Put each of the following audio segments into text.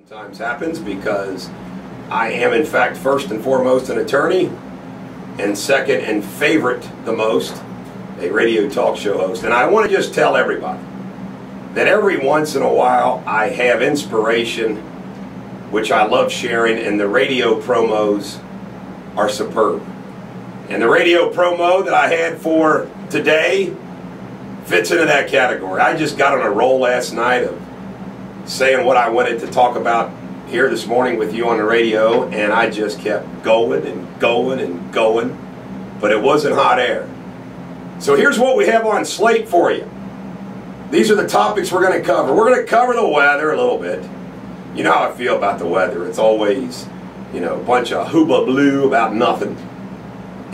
Sometimes happens because I am in fact first and foremost an attorney, and second and favorite the most a radio talk show host. And I want to just tell everybody that every once in a while I have inspiration which I love sharing, and the radio promos are superb. And the radio promo that I had for today fits into that category. I just got on a roll last night of saying what I wanted to talk about here this morning with you on the radio, and I just kept going and going and going, but it wasn't hot air. So here's what we have on slate for you. These are the topics we're going to cover. We're going to cover the weather a little bit. You know how I feel about the weather. It's always, you know, a bunch of hooba blue about nothing.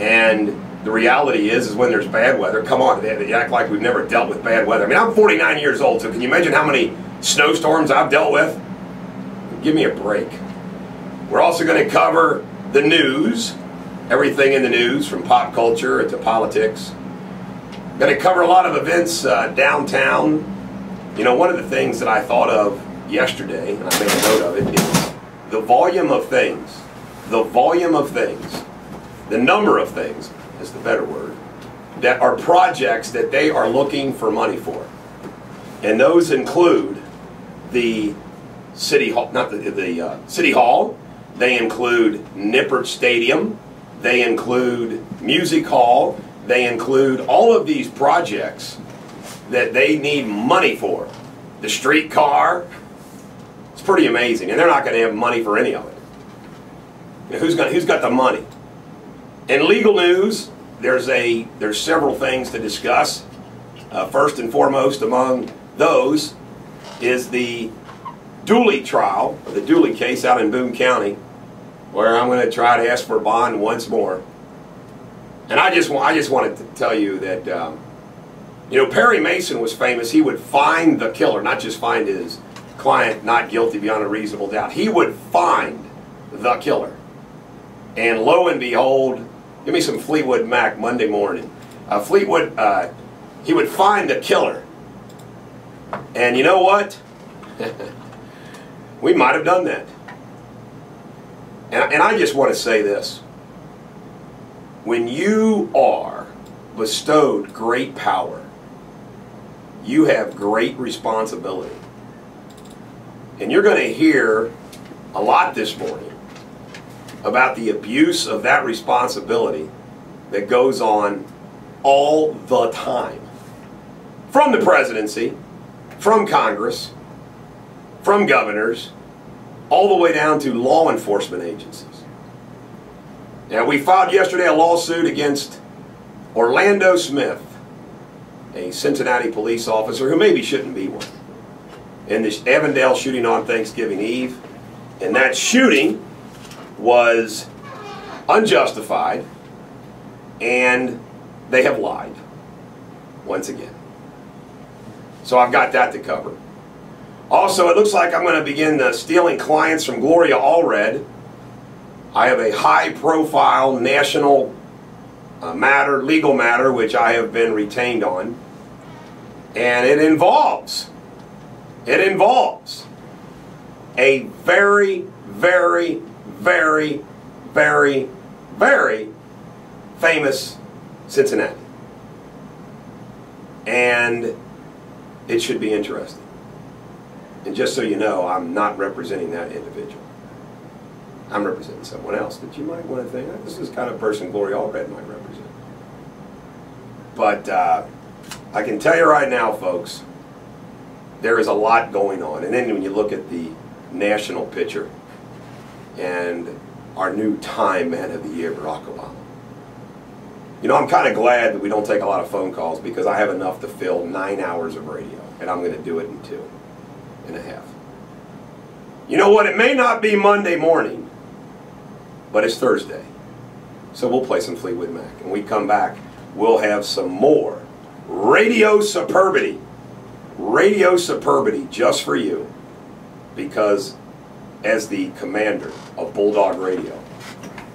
And the reality is when there's bad weather, come on, they act like we've never dealt with bad weather. I mean, I'm 49 years old, so can you imagine how many snowstorms I've dealt with? Give me a break. We're also going to cover the news, everything in the news from pop culture to politics. Going to cover a lot of events downtown. You know, one of the things that I thought of yesterday, and I made a note of it, is the volume of things. The volume of things. The number of things is the better word, that are projects that they are looking for money for. And those include the City Hall, not the City Hall. They include Nippert Stadium. They include Music Hall. They include all of these projects that they need money for. The streetcar. It's pretty amazing, and they're not going to have money for any of it. You know, who's got the money? In legal news, there's several things to discuss. First and foremost among those is the Dooley trial, or the Dooley case out in Boone County, where I'm going to try to ask for a bond once more. And I just wanted to tell you that, you know, Perry Mason was famous. He would find the killer, not just find his client not guilty beyond a reasonable doubt. He would find the killer. And lo and behold, give me some Fleetwood Mac Monday morning. He would find the killer. And you know what? We might have done that. And I just want to say this. When you are bestowed great power, you have great responsibility. And you're going to hear a lot this morning about the abuse of that responsibility that goes on all the time. From the presidency, from Congress, from governors, all the way down to law enforcement agencies. Now, we filed yesterday a lawsuit against Orlando Smith, a Cincinnati police officer who maybe shouldn't be one, in this Avondale shooting on Thanksgiving Eve. And that shooting was unjustified, and they have lied once again. So I've got that to cover. Also, it looks like I'm going to begin stealing clients from Gloria Allred. I have a high-profile national legal matter, which I have been retained on, and it involves a very, very, very, very, very famous Cincinnati. And it should be interesting. And just so you know, I'm not representing that individual. I'm representing someone else that you might want to think, this is the kind of person Gloria Allred might represent. But I can tell you right now, folks, there is a lot going on. And then when you look at the national picture and our new Time Man of the Year, Barack Obama. You know, I'm kind of glad that we don't take a lot of phone calls, because I have enough to fill 9 hours of radio, and I'm going to do it in 2.5. You know what? It may not be Monday morning, but it's Thursday. So we'll play some Fleetwood Mac. And when we come back, we'll have some more radio superbity. Radio superbity just for you. Because as the commander of Bulldog Radio,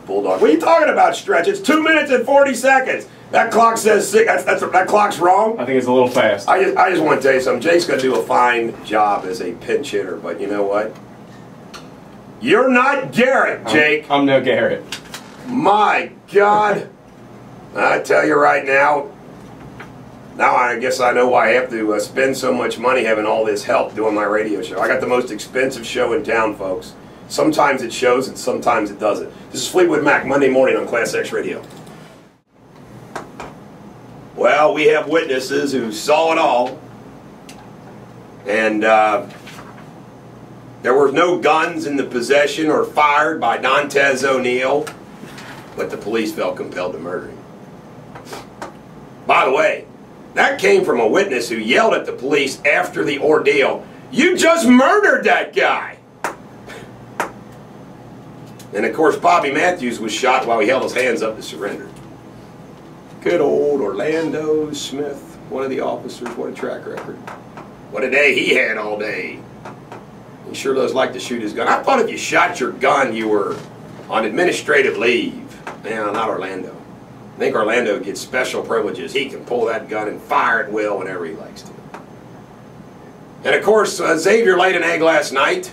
Bulldog, what are you talking about, Stretch? It's 2 minutes and 40 seconds. That clock says 6. That clock's wrong. I think it's a little fast. I just want to tell you something. Jake's going to do a fine job as a pinch hitter, but you know what? You're not Garrett, Jake. I'm no Garrett. My God. I tell you right now, I guess I know why I have to spend so much money having all this help doing my radio show. I got the most expensive show in town, folks. Sometimes it shows and sometimes it doesn't. This is Fleetwood Mac, Monday morning on Class X Radio. Well, we have witnesses who saw it all. And there were no guns in the possession or fired by Dontez O'Neill, but the police felt compelled to murder him. By the way, that came from a witness who yelled at the police after the ordeal, "You just murdered that guy!" And of course, Bobby Matthews was shot while he held his hands up to surrender. Good old Orlando Smith, one of the officers, what a track record. What a day he had all day. He sure does like to shoot his gun. I thought if you shot your gun, you were on administrative leave. No, not Orlando. I think Orlando gets special privileges. He can pull that gun and fire at will whenever he likes to. And of course, Xavier laid an egg last night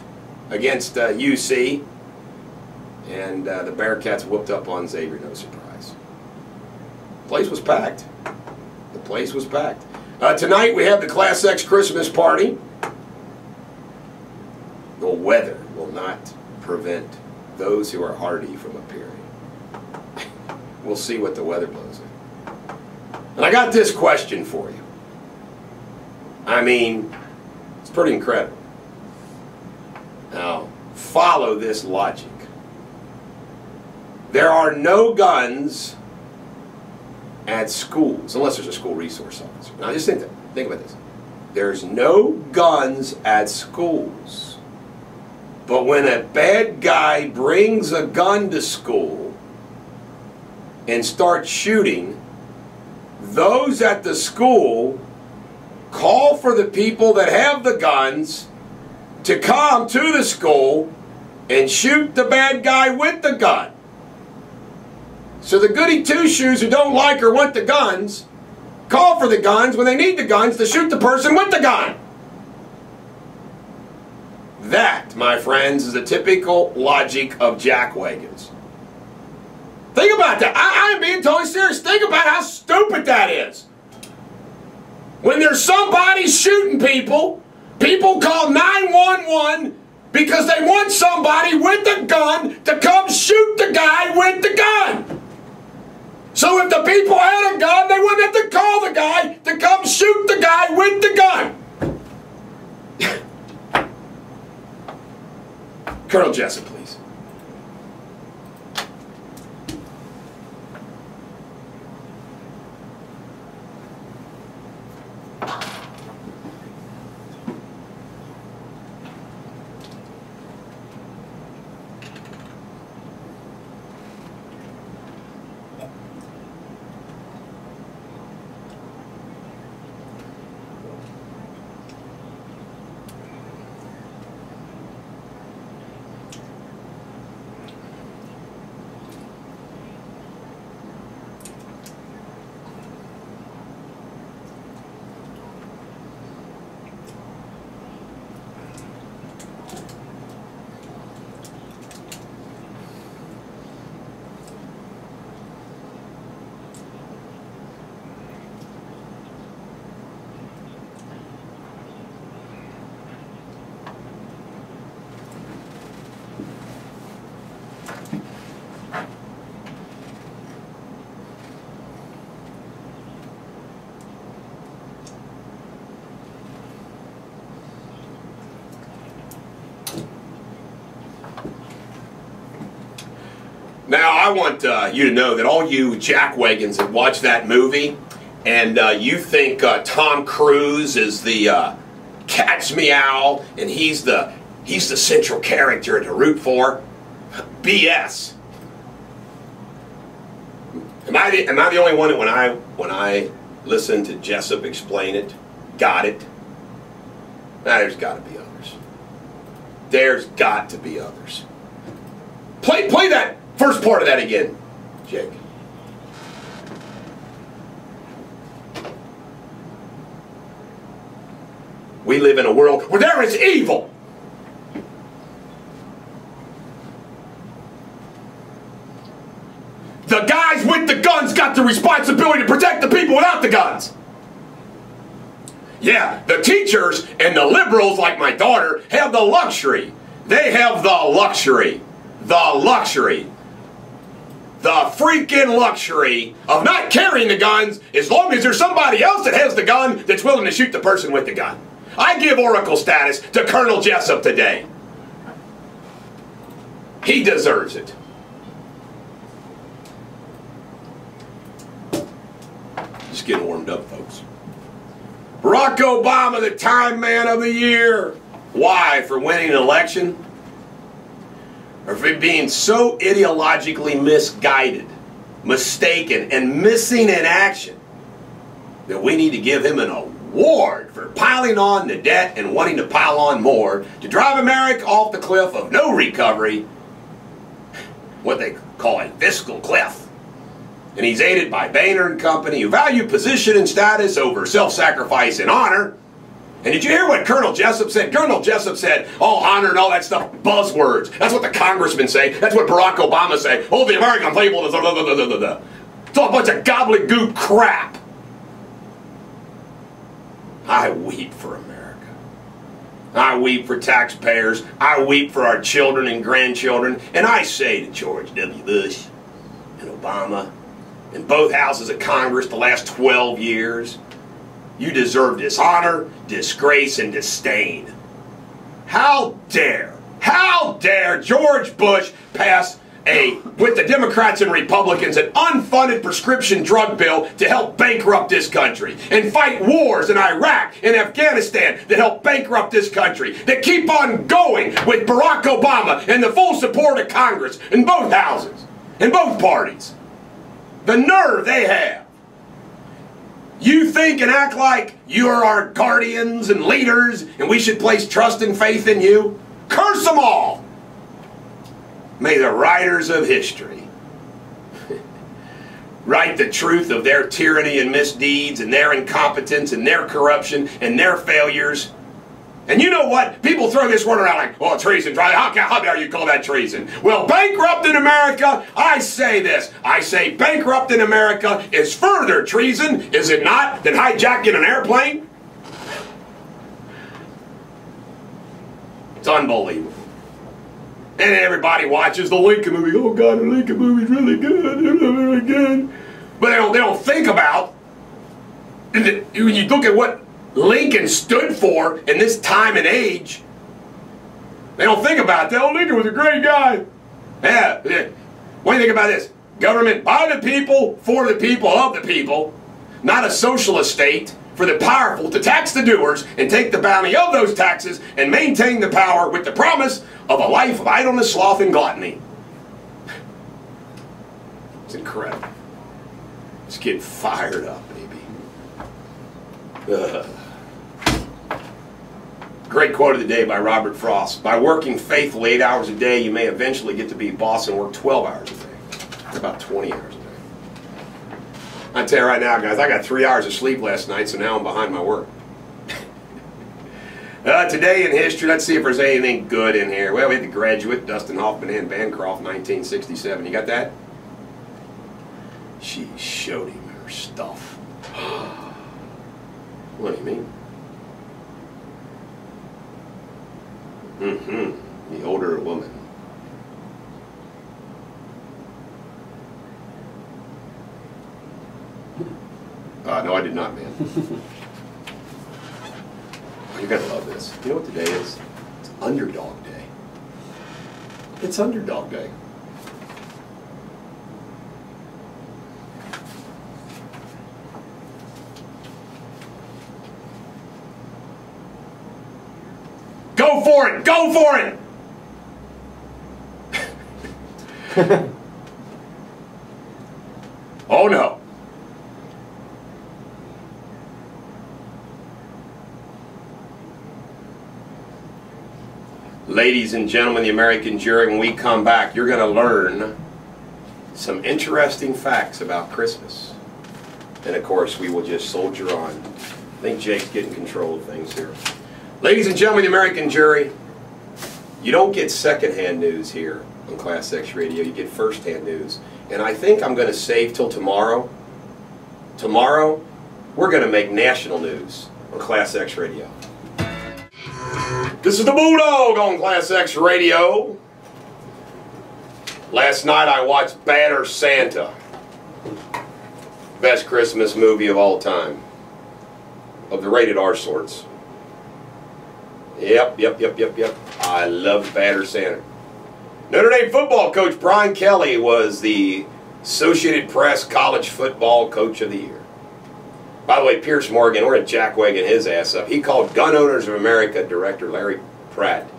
against UC. And the Bearcats whooped up on Xavier, no surprise. The place was packed. The place was packed. Tonight we have the Class X Christmas party. The weather will not prevent those who are hardy from appearing. We'll see what the weather blows in. And I got this question for you. I mean, it's pretty incredible. Now, follow this logic. There are no guns at schools, unless there's a school resource officer. Now just think about this. There's no guns at schools. But when a bad guy brings a gun to school and starts shooting, those at the school call for the people that have the guns to come to the school and shoot the bad guy with the gun. So the goody two-shoes who don't like or want the guns call for the guns when they need the guns to shoot the person with the gun. That, my friends, is the typical logic of jackwagons. Think about that. I am being totally serious. Think about how stupid that is. When there's somebody shooting people, people call 911 because they want somebody with a gun to come shoot the guy with the gun. So if the people had a gun, they wouldn't have to call the guy to come shoot the guy with the gun. Colonel Jessup, please. Now, I want you to know that all you jackwagons that watch that movie and you think Tom Cruise is the cat's meow and he's the central character to root for, BS. Am I the only one that when I listened to Jessup explain it, got it? Nah, there's got to be others. There's got to be others. Play that first part of that again, Jake. We live in a world where there is evil. The guys with the guns got the responsibility to protect the people without the guns. Yeah, the teachers and the liberals, like my daughter, have the luxury. They have the luxury. The luxury. The freaking luxury of not carrying the guns as long as there's somebody else that has the gun that's willing to shoot the person with the gun. I give Oracle status to Colonel Jessup today. He deserves it. Just getting warmed up, folks. Barack Obama, the Time Man of the Year. Why? For winning an election? Or for being so ideologically misguided, mistaken, and missing in action that we need to give him an award for piling on the debt and wanting to pile on more to drive America off the cliff of no recovery, what they call a fiscal cliff. And he's aided by Boehner and Company, who value position and status over self-sacrifice and honor. And did you hear what Colonel Jessup said? Colonel Jessup said, oh, honor and all that stuff, buzzwords. That's what the congressmen say. That's what Barack Obama say. Oh, the American people is blah, blah, blah, blah, blah. It's all a bunch of gobbledygook crap. I weep for America. I weep for taxpayers. I weep for our children and grandchildren. And I say to George W. Bush and Obama, in both houses of Congress the last 12 years, you deserve dishonor, disgrace, and disdain. How dare George Bush pass with the Democrats and Republicans, an unfunded prescription drug bill to help bankrupt this country and fight wars in Iraq and Afghanistan that help bankrupt this country, that keep on going with Barack Obama and the full support of Congress in both houses, in both parties. The nerve they have. You think and act like you are our guardians and leaders and we should place trust and faith in you? Curse them all! May the writers of history write the truth of their tyranny and misdeeds and their incompetence and their corruption and their failures. And you know what? People throw this word around like, oh, treason. How dare you call that treason? Well, bankrupt in America, I say this. I say bankrupt in America is further treason, is it not, than hijacking an airplane? It's unbelievable. And everybody watches the Lincoln movie. Oh, God, the Lincoln movie's really good. It's really good. But they don't think about, when you look at what Lincoln stood for in this time and age, they don't think about that. Oh, Lincoln was a great guy. Yeah. What do you think about this? Government by the people, for the people, of the people. Not a socialist state for the powerful to tax the doers and take the bounty of those taxes and maintain the power with the promise of a life of idleness, sloth, and gluttony. It's incredible. Just get fired up, baby. Great quote of the day by Robert Frost. By working faithfully 8 hours a day, you may eventually get to be a boss and work 12 hours a day. About 20 hours a day. I tell you right now, guys, I got 3 hours of sleep last night, so now I'm behind my work. Today in history, let's see if there's anything good in here. Well, we had The Graduate, Dustin Hoffman and Bancroft, 1967. You got that? She showed him her stuff. What do you mean? The older woman. No, I did not, man. You're going to love this. You know what today is? It's Underdog Day. It's Underdog Day. Go for it! Go for it! Oh no. Ladies and gentlemen, the American jury, when we come back, you're going to learn some interesting facts about Christmas. And of course, we will just soldier on. I think Jake's getting control of things here. Ladies and gentlemen, the American jury, you don't get secondhand news here on Class X Radio. You get first-hand news. And I think I'm going to save till tomorrow. Tomorrow, we're going to make national news on Class X Radio. This is the Bulldog on Class X Radio. Last night I watched Bad Santa. Best Christmas movie of all time. Of the rated R sorts. Yep. I love Bad Santa. Notre Dame football coach Brian Kelly was the Associated Press College Football Coach of the Year. By the way, Pierce Morgan, we're going to jackwagon his ass up. He called Gun Owners of America director Larry Pratt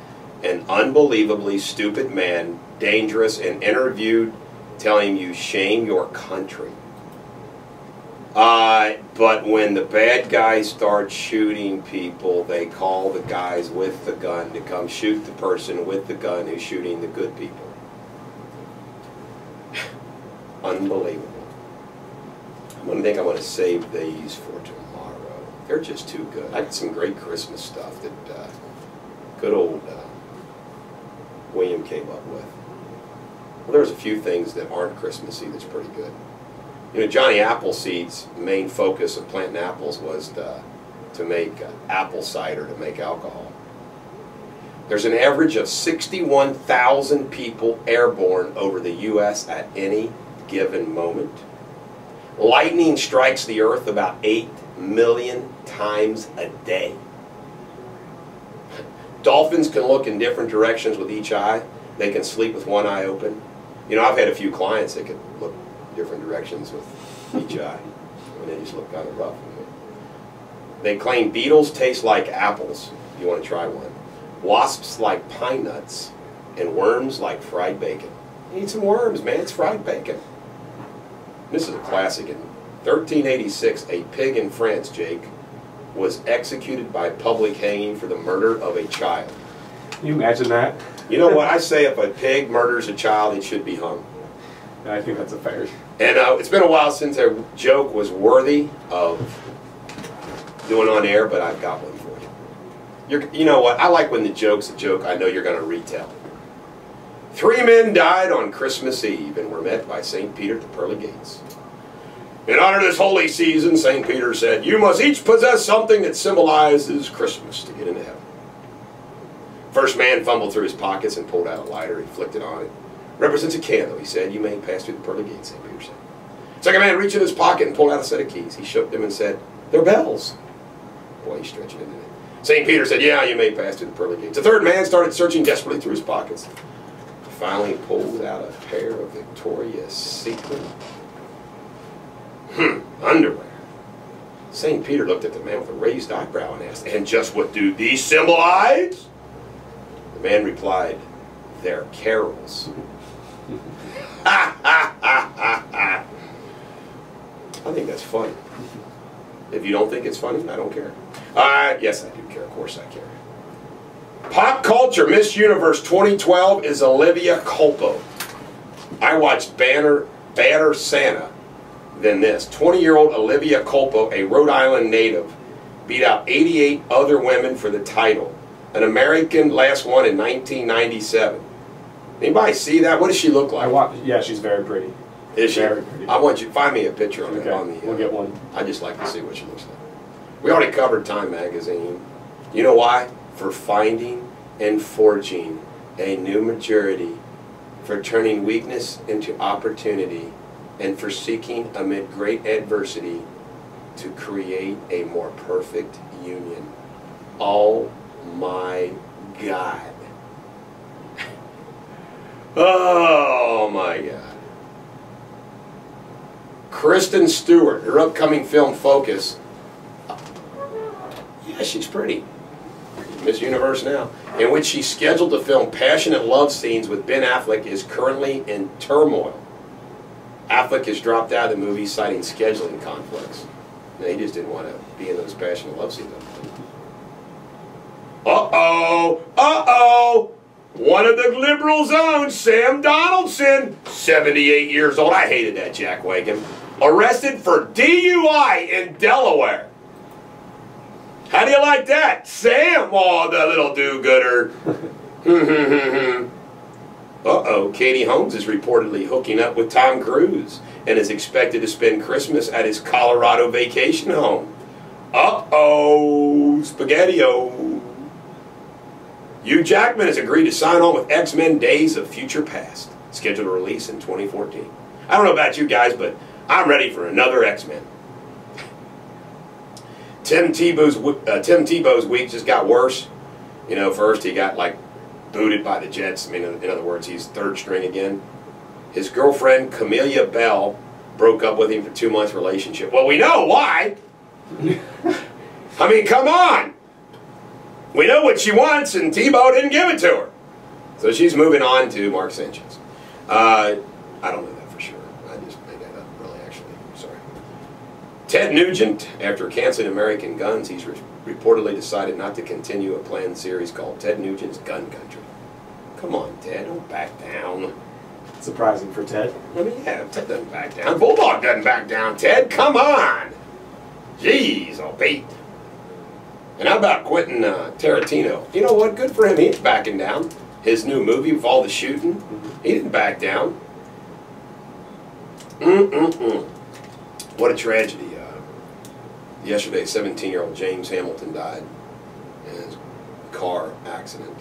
an unbelievably stupid man, dangerous, and interviewed telling you shame your country. But when the bad guys start shooting people, they call the guys with the gun to come shoot the person with the gun who's shooting the good people. Unbelievable. I'm going to save these for tomorrow. They're just too good. I had some great Christmas stuff that good old William came up with. Well, there's a few things that aren't Christmassy that's pretty good. You know, Johnny Appleseed's main focus of planting apples was to make apple cider, to make alcohol. There's an average of 61,000 people airborne over the U.S. at any given moment. Lightning strikes the earth about 8 million times a day. Dolphins can look in different directions with each eye. They can sleep with one eye open. You know, I've had a few clients that could look different directions with each eye. And they just look kind of rough. They claim beetles taste like apples, if you want to try one. Wasps like pine nuts, and worms like fried bacon. You eat some worms, man. It's fried bacon. This is a classic. In 1386, a pig in France, Jake, was executed by public hanging for the murder of a child. Can you imagine that? You know what? I say if a pig murders a child, it should be hung. I think that's a fair. And it's been a while since a joke was worthy of doing on air, but I've got one for you. You know what? I like when the joke's a joke I know you're going to retell. 3 men died on Christmas Eve and were met by St. Peter at the pearly gates. In honor of this holy season, St. Peter said, "You must each possess something that symbolizes Christmas to get into heaven." First man fumbled through his pockets and pulled out a lighter. He flicked it on it. "Represents a candle," he said. "You may pass through the pearly gates," St. Peter said. Second man reached in his pocket and pulled out a set of keys. He shook them and said, "They're bells." Boy, he stretched it into it. St. Peter said, "Yeah, you may pass through the pearly gates." The third man started searching desperately through his pockets. Finally pulled out a pair of Victoria's Secret underwear. St. Peter looked at the man with a raised eyebrow and asked, "And just what do these symbolize?" The man replied, "They're carols." I think that's funny. If you don't think it's funny, I don't care. Yes, I do care. Of course I care. Pop culture Miss Universe 2012 is Olivia Culpo. I watched Badder Santa than this. 20-year-old Olivia Culpo, a Rhode Island native, beat out 88 other women for the title. An American last one in 1997. Anybody see that? What does she look like? Yeah, she's very pretty. Is she? Very pretty. I want you to find me a picture of okay. it. We'll get one. I just like to see what she looks like. We already covered Time magazine. You know why? For finding and forging a new maturity, for turning weakness into opportunity, and for seeking amid great adversity to create a more perfect union. Oh my God. Oh my God. Kristen Stewart, her upcoming film Focus. Yeah, she's pretty. Miss Universe now. In which she's scheduled to film passionate love scenes with Ben Affleck, is currently in turmoil. Affleck has dropped out of the movie citing scheduling conflicts. No, he just didn't want to be in those passionate love scenes. Uh-oh! Uh-oh! One of the liberals' own, Sam Donaldson, 78 years old. I hated that jackwagon. Arrested for DUI in Delaware. How do you like that? Sam, oh, the little do-gooder. Uh-oh, Katie Holmes is reportedly hooking up with Tom Cruise and is expected to spend Christmas at his Colorado vacation home. Uh-oh, spaghetti-o. Hugh Jackman has agreed to sign on with X-Men Days of Future Past, scheduled to release in 2014. I don't know about you guys, but I'm ready for another X-Men. Tim Tebow's week just got worse. You know, first he got like booted by the Jets. I mean, in other words, he's third string again. His girlfriend, Camellia Bell, broke up with him for 2 months relationship. Well, we know why. I mean, come on. We know what she wants, and Tebow didn't give it to her. So she's moving on to Mark Sanchez. I don't know that for sure. I just made that up, really, actually. Sorry. Ted Nugent, after canceling American Guns, he's reportedly decided not to continue a planned series called Ted Nugent's Gun Country. Come on, Ted, don't back down. Surprising for Ted. I mean, yeah, Ted doesn't back down. Bulldog doesn't back down, Ted. Come on. Jeez, oh, Pete. And how about Quentin Tarantino? You know what? Good for him. He ain't backing down. His new movie with all the shooting, he didn't back down. What a tragedy. Yesterday, 17-year-old James Hamilton died in a car accident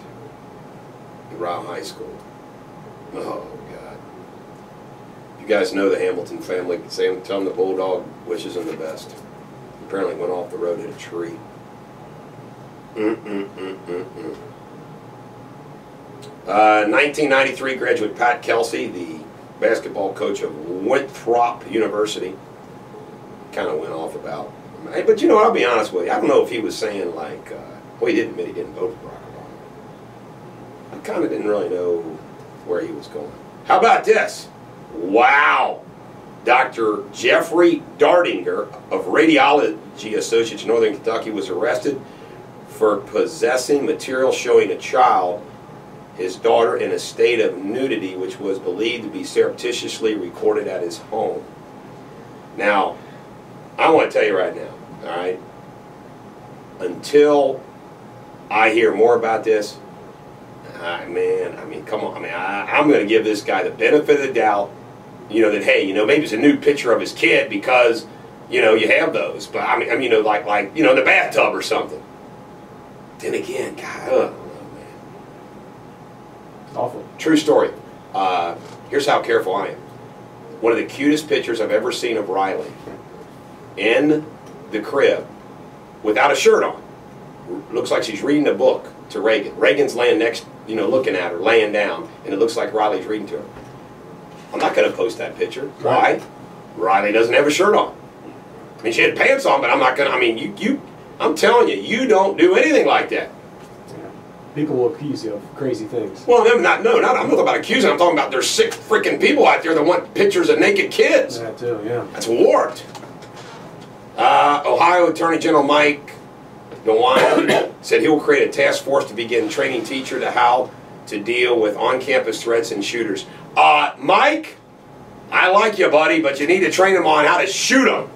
at Ryle High School. Oh, God. You guys know the Hamilton family. Tell them the Bulldog wishes them the best. Apparently went off the road, hit a tree. 1993 graduate Pat Kelsey, the basketball coach of Winthrop University, kind of went off about. But you know, I'll be honest with you. I don't know if he was saying like, well, he did admit he didn't vote for Barack Obama. I kind of didn't really know where he was going. How about this? Wow. Dr. Jeffrey Dardinger of Radiology Associates in Northern Kentucky was arrested for possessing material showing a child, his daughter, in a state of nudity, which was believed to be surreptitiously recorded at his home. Now, I want to tell you right now, all right, until I hear more about this, man, I mean, come on, I mean, I'm going to give this guy the benefit of the doubt, you know, that, hey, you know, maybe it's a nude picture of his kid because, you know, you have those, but I mean, you know, like, you know, in the bathtub or something. Then again, God, I don't know, man. It's awful. True story. Here's how careful I am. One of the cutest pictures I've ever seen of Riley in the crib without a shirt on. Looks like she's reading a book to Reagan. Reagan's laying next, you know, looking at her, laying down, and it looks like Riley's reading to her. I'm not going to post that picture. Why? Riley doesn't have a shirt on. I mean, she had pants on, but I'm not going to, I mean, I'm telling you, you don't do anything like that. Yeah. People will accuse you of crazy things. Well, I'm not talking about accusing. I'm talking about there's sick freaking people out there that want pictures of naked kids. That too, yeah. That's warped. Ohio Attorney General Mike DeWine said he will create a task force to begin training teachers to how to deal with on-campus threats and shooters. Mike, I like you, buddy, but you need to train them on how to shoot them.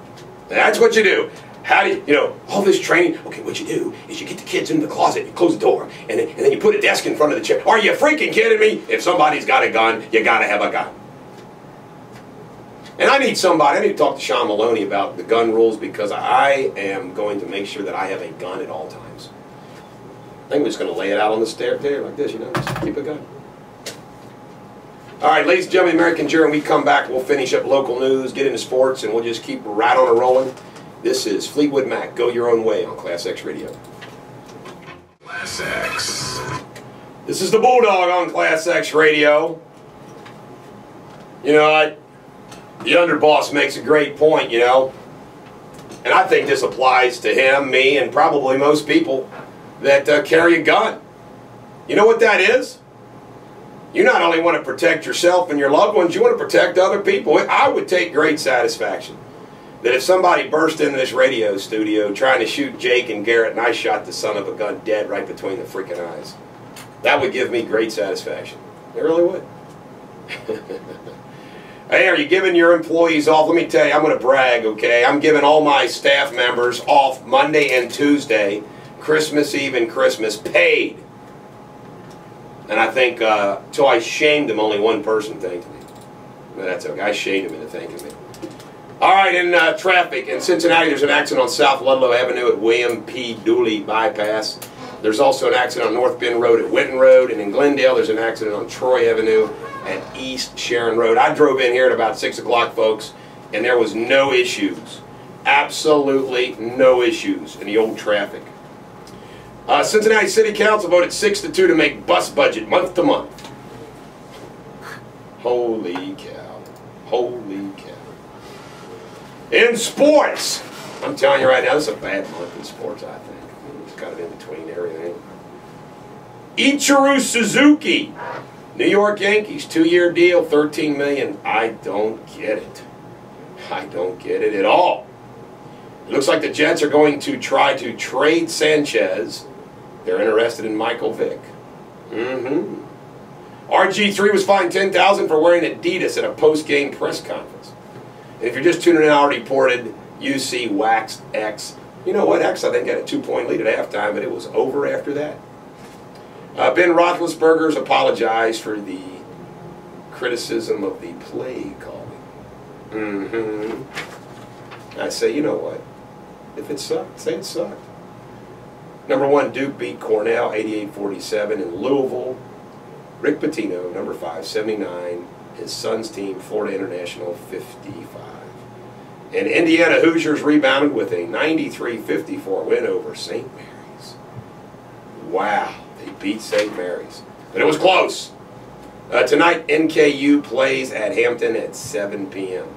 That's what you do. How do you know, all this training, okay, what you do is you get the kids in the closet, you close the door, and then you put a desk in front of the chair. Are you freaking kidding me? If somebody's got a gun, you got to have a gun. And I need to talk to Sean Maloney about the gun rules because I am going to make sure that I have a gun at all times. I think we're just going to lay it out on the stair there like this, you know, just keep a gun. All right, ladies and gentlemen, American Jury, when we come back, we'll finish up local news, get into sports, and we'll just keep right on and rolling. This is Fleetwood Mac, Go Your Own Way on Class X Radio. Class X. This is the Bulldog on Class X Radio. You know, the underboss makes a great point, you know. And I think this applies to him, me, and probably most people that carry a gun. You know what that is? You not only want to protect yourself and your loved ones, you want to protect other people. I would take great satisfaction that if somebody burst into this radio studio trying to shoot Jake and Garrett and I shot the son of a gun dead right between the freaking eyes, that would give me great satisfaction. It really would. Hey, are you giving your employees off? Let me tell you, I'm going to brag, okay? I'm giving all my staff members off Monday and Tuesday, Christmas Eve and Christmas, paid. And I think, till I shamed him, only one person thanked me. But that's okay. I shamed him into thanking me. All right, in traffic in Cincinnati, there's an accident on South Ludlow Avenue at William P. Dooley Bypass. There's also an accident on North Bend Road at Winton Road. And in Glendale, there's an accident on Troy Avenue at East Sharon Road. I drove in here at about 6 o'clock, folks, and there was no issues. Absolutely no issues in the old traffic. Cincinnati City Council voted 6-2 to make bus budget month to month. Holy cow. Holy cow. In sports, I'm telling you right now, this is a bad month in sports, I think. It's kind of in between everything. Ichiro Suzuki, New York Yankees, 2-year deal, $13 million. I don't get it. I don't get it at all. It looks like the Jets are going to try to trade Sanchez. They're interested in Michael Vick. RG3 was fined $10,000 for wearing Adidas at a post-game press conference. And if you're just tuning in, I already reported UC waxed X. You know what? X, I think, had a 2-point lead at halftime, but it was over after that. Ben Roethlisberger's apologized for the criticism of the play calling. I say, you know what? If it sucked, say it sucked. Number 1, Duke beat Cornell 88-47 in Louisville. Rick Pitino, number 5, 79. His son's team, Florida International, 55. And Indiana Hoosiers rebounded with a 93-54 win over St. Mary's. Wow, they beat St. Mary's. But it was close. Tonight, NKU plays at Hampton at 7 p.m.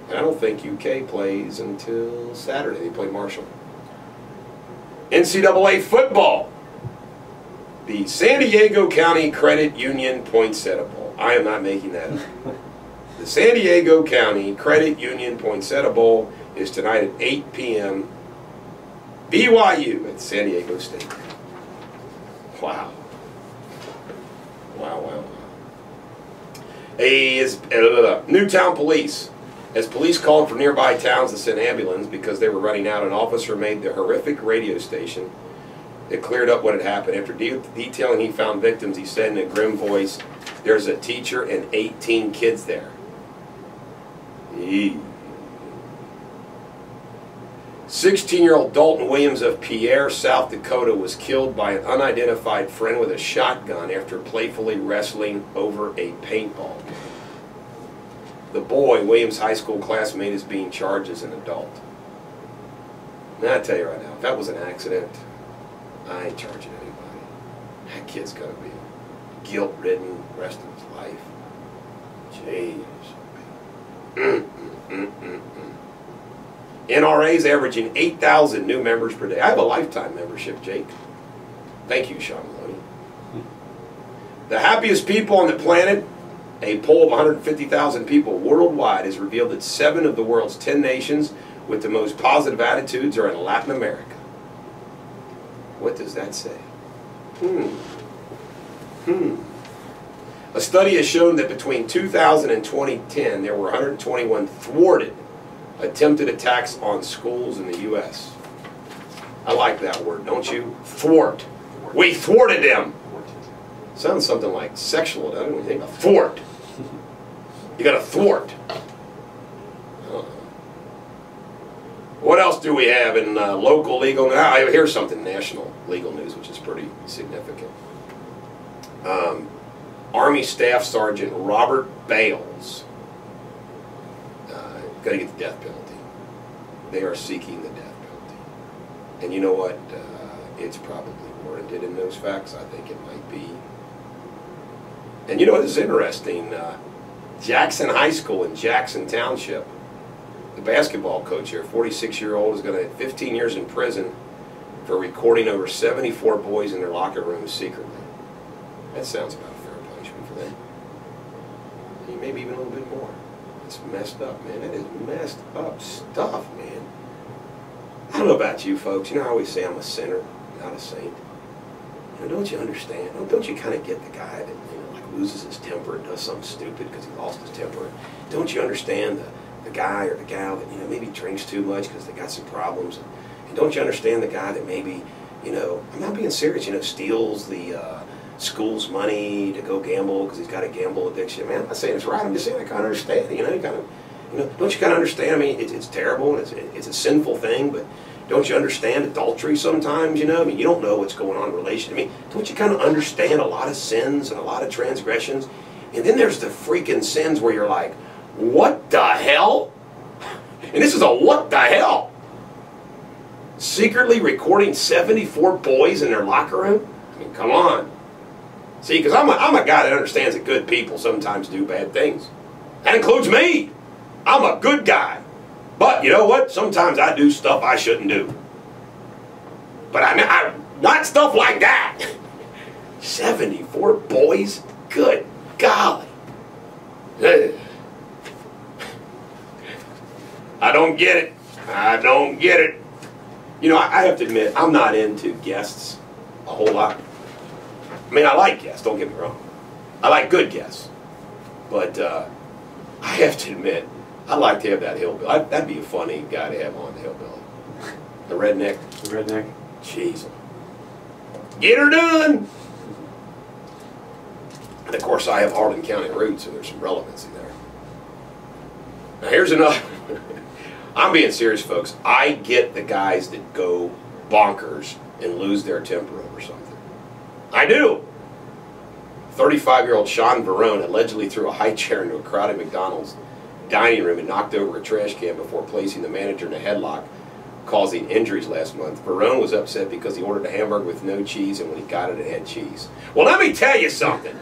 And I don't think UK plays until Saturday. They play Marshall. NCAA football. The San Diego County Credit Union Poinsettia Bowl. I am not making that up. The San Diego County Credit Union Poinsettia Bowl is tonight at 8 p.m. BYU at San Diego State. Wow. Wow, wow, wow. Newtown Police. As police called for nearby towns to send ambulance because they were running out, an officer made the horrific radio station that cleared up what had happened. After detailing he found victims, he said in a grim voice, "There's a teacher and 18 kids there." 16-year-old Dalton Williams of Pierre, South Dakota, was killed by an unidentified friend with a shotgun after playfully wrestling over a paintball game. The boy, Williams' high school classmate, is being charged as an adult. Now, I tell you right now, if that was an accident, I ain't charging anybody. That kid's going to be guilt-ridden the rest of his life. Jeez. NRA's averaging 8,000 new members per day. I have a lifetime membership, Jake. Thank you, Sean Maloney. The happiest people on the planet, a poll of 150,000 people worldwide has revealed that 7 of the world's 10 nations with the most positive attitudes are in Latin America. What does that say? A study has shown that between 2000 and 2010, there were 121 thwarted attempted attacks on schools in the U.S. I like that word, don't you? Thwart. We thwarted them. Sounds something like sexual, doesn't it? When you think of thwart. You got to thwart. What else do we have in local legal news? Here's something national legal news, which is pretty significant. Army Staff Sergeant Robert Bales going to get the death penalty. They are seeking the death penalty. And you know what? It's probably warranted in those facts. I think it might be. And you know what is interesting? Jackson High School in Jackson Township, the basketball coach here, 46-year-old, is going to have 15 years in prison for recording over 74 boys in their locker rooms secretly. That sounds about a fair punishment for them. Maybe even a little bit more. It's messed up, man. That is messed up stuff, man. I don't know about you folks. You know, I always say I'm a sinner, not a saint. You know, don't you understand? Don't you kind of get the guy that, you know, like loses his temper and does something stupid because he lost his temper? Don't you understand the guy or the gal that, you know, maybe drinks too much because they got some problems? And don't you understand the guy that maybe, you know, I'm not being serious, you know, steals the school's money to go gamble because he's got a gamble addiction. Man, I'm not saying it's right. I'm just saying I kind of understand. You know, don't you kind of understand? I mean, it's terrible and it's a sinful thing, but don't you understand adultery sometimes? You know, I mean, you don't know what's going on in relation. I mean, don't you kind of understand a lot of sins and a lot of transgressions? And then there's the freaking sins where you're like, what the hell? And this is a what the hell? Secretly recording 74 boys in their locker room? I mean, come on. See, because I'm a guy that understands that good people sometimes do bad things. That includes me. I'm a good guy. But you know what? Sometimes I do stuff I shouldn't do. But I not stuff like that. 74 boys? Good golly. I don't get it. I don't get it. You know, I have to admit, I'm not into guests a whole lot. I mean, I like guests, don't get me wrong. I like good guests. But I have to admit, I'd like to have that hillbilly. That'd be a funny guy to have on, the hillbilly. The redneck. The redneck. Jeez. Get her done! And of course, I have Harlan County roots, so there's some relevancy there. Now, here's another. I'm being serious, folks. I get the guys that go bonkers and lose their temper over something. I do. 35-year-old Sean Verone allegedly threw a high chair into a crowded McDonald's dining room and knocked over a trash can before placing the manager in a headlock, causing injuries last month. Verone was upset because he ordered a hamburger with no cheese, and when he got it, it had cheese. Well, let me tell you something.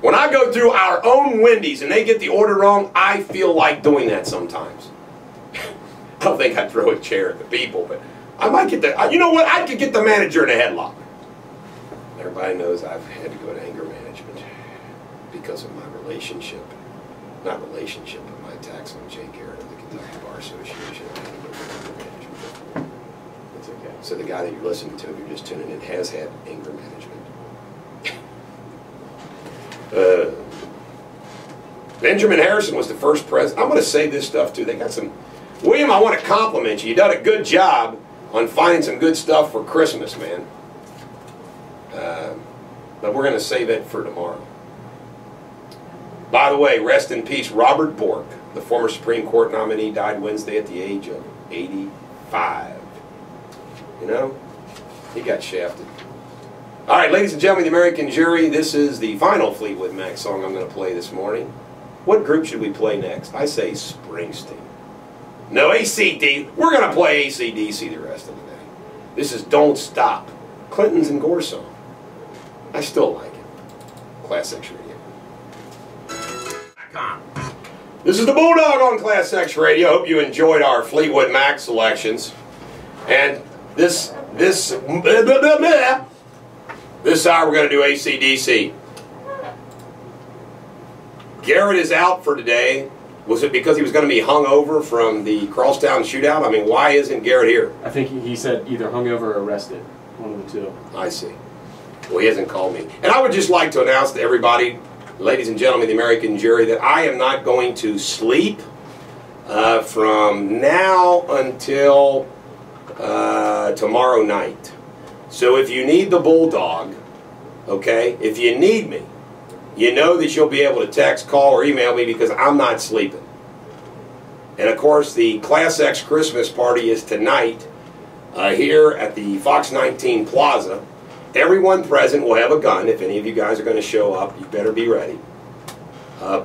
When I go through our own Wendy's and they get the order wrong, I feel like doing that sometimes. I don't think I'd throw a chair at the people, but I might get the, you know what, I could get the manager in a headlock. Everybody knows I've had to go to anger management because of my relationship. Not relationship, but my attacks on Jay Garrett of the Kentucky Bar Association. I had to go to anger management. That's okay. So the guy that you're listening to, if you're just tuning in, has had anger management. Benjamin Harrison was the first president. I'm going to say this stuff too. They got some. William, I want to compliment you. You done a good job on finding some good stuff for Christmas, man. But we're going to save it for tomorrow. By the way, rest in peace, Robert Bork, the former Supreme Court nominee, died Wednesday at the age of 85. You know, he got shafted. All right, ladies and gentlemen, the American jury, this is the final Fleetwood Mac song I'm going to play this morning. What group should we play next? I say Springsteen. No, ACD. We're going to play AC/DC the rest of the day. This is Don't Stop, Clinton's and Gore song. I still like it. Class X Radio. This is the Bulldog on Class X Radio. Hope you enjoyed our Fleetwood Mac selections. And this hour we're going to do AC/DC. Garrett is out for today. Was it because he was going to be hung over from the Crosstown shootout? I mean, why isn't Garrett here? I think he said either hungover or arrested. One of the two. I see. Well, he hasn't called me. And I would just like to announce to everybody, ladies and gentlemen, the American jury, that I am not going to sleep from now until tomorrow night. So if you need the Bulldog, okay, if you need me, you know that you'll be able to text, call, or email me because I'm not sleeping. And of course, the Class X Christmas party is tonight here at the Fox 19 Plaza. Everyone present will have a gun. If any of you guys are going to show up, you better be ready.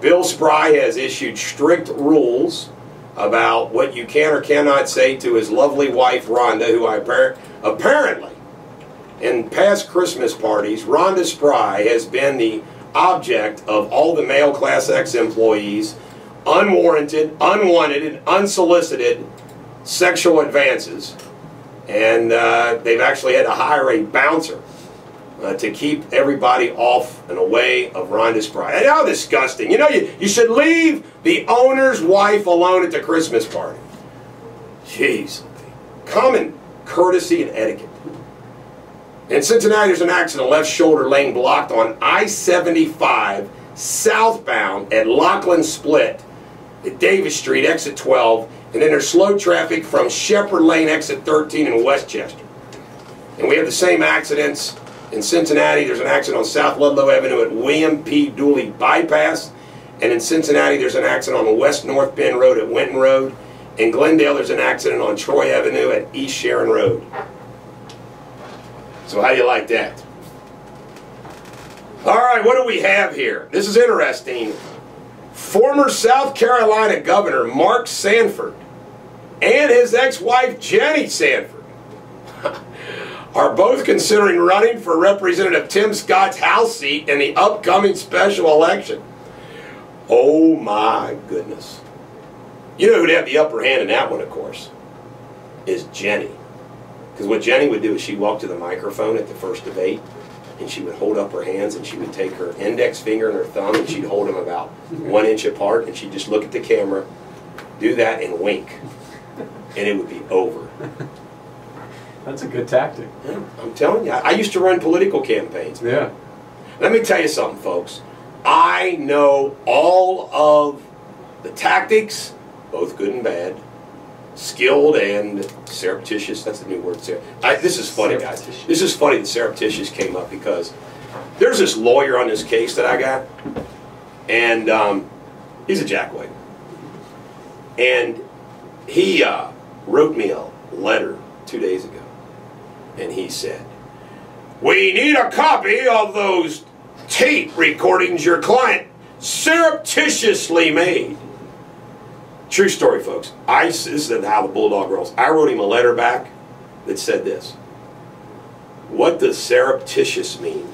Bill Spry has issued strict rules about what you can or cannot say to his lovely wife, Rhonda, who apparently, in past Christmas parties, Rhonda Spry has been the object of all the male Class X employees' unwarranted, unwanted, and unsolicited sexual advances. And they've actually had to hire a bouncer to keep everybody off and away of Rhonda Spry. And how disgusting. You know, you should leave the owner's wife alone at the Christmas party. Jeez. Common courtesy and etiquette. In Cincinnati, there's an accident, left shoulder lane blocked on I-75 southbound at Lachlan Split at Davis Street, exit 12. And then there's slow traffic from Shepherd Lane, exit 13 in Westchester. And we have the same accidents In Cincinnati, there's an accident on South Ludlow Avenue at William P. Dooley Bypass. And in Cincinnati, there's an accident on West North Bend Road at Winton Road. In Glendale, there's an accident on Troy Avenue at East Sharon Road. So how do you like that? All right, what do we have here? This is interesting. Former South Carolina Governor Mark Sanford and his ex-wife Jenny Sanford are both considering running for Representative Tim Scott's House seat in the upcoming special election. Oh my goodness. You know who'd have the upper hand in that one, of course, is Jenny. Because what Jenny would do is she'd walk to the microphone at the first debate, and she would hold up her hands, and she would take her index finger and her thumb, and she'd hold them about 1 inch apart, and she'd just look at the camera, do that, and wink. And it would be over. That's a good tactic. Yeah, I'm telling you, I used to run political campaigns. Yeah. Let me tell you something, folks. I know all of the tactics, both good and bad, skilled and surreptitious. That's the new word. This is funny, guys. This is funny that surreptitious came up because there's this lawyer on this case that I got, and he's a jackweight. And he wrote me a letter 2 days ago, and he said, "We need a copy of those tape recordings your client surreptitiously made." True story, folks. This is how the bulldog rolls. I wrote him a letter back that said this: "What does surreptitious mean?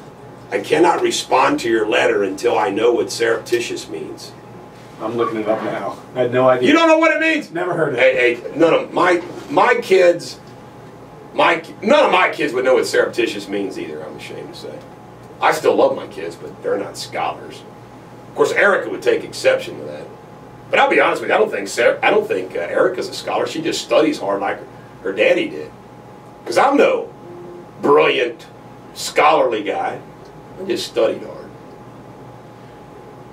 I cannot respond to your letter until I know what surreptitious means." I'm looking it up now. I had no idea. You don't know what it means? Never heard of it. Hey, none of my kids would know what surreptitious means either, I'm ashamed to say. I still love my kids, but they're not scholars. Of course, Erica would take exception to that. But I'll be honest with you, I don't think Erica's a scholar. She just studies hard like her daddy did. Because I'm no brilliant, scholarly guy. I just studied hard.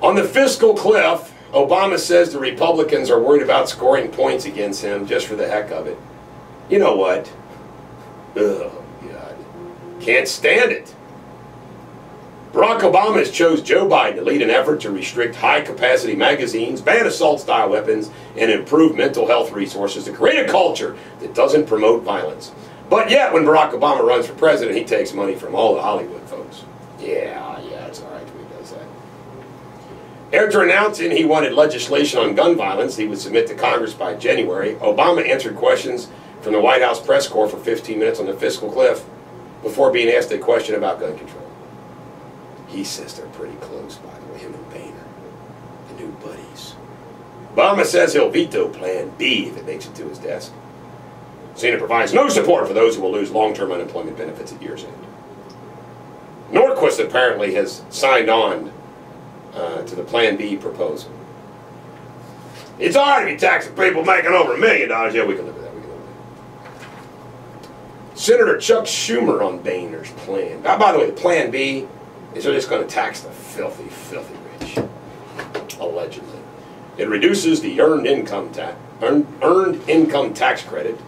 On the fiscal cliff, Obama says the Republicans are worried about scoring points against him just for the heck of it. You know what? Oh, God. Can't stand it. Barack Obama has chose Joe Biden to lead an effort to restrict high-capacity magazines, ban assault-style weapons, and improve mental health resources to create a culture that doesn't promote violence. But yet, when Barack Obama runs for president, he takes money from all the Hollywood folks. Yeah, it's all right when he does that. After announcing he wanted legislation on gun violence he would submit to Congress by January, Obama answered questions from the White House press corps for 15 minutes on the fiscal cliff before being asked a question about gun control. He says they're pretty close, by the way, him and Boehner, the new buddies. Obama says he'll veto Plan B if it makes it to his desk. Senate provides no support for those who will lose long-term unemployment benefits at year's end. Norquist apparently has signed on to the Plan B proposal. It's all right to be taxing people making over $1 million. Yeah, we can live with that. Senator Chuck Schumer on Boehner's plan. By the way, the Plan B is they're just going to tax the filthy, filthy rich, allegedly. It reduces the earned income tax credit.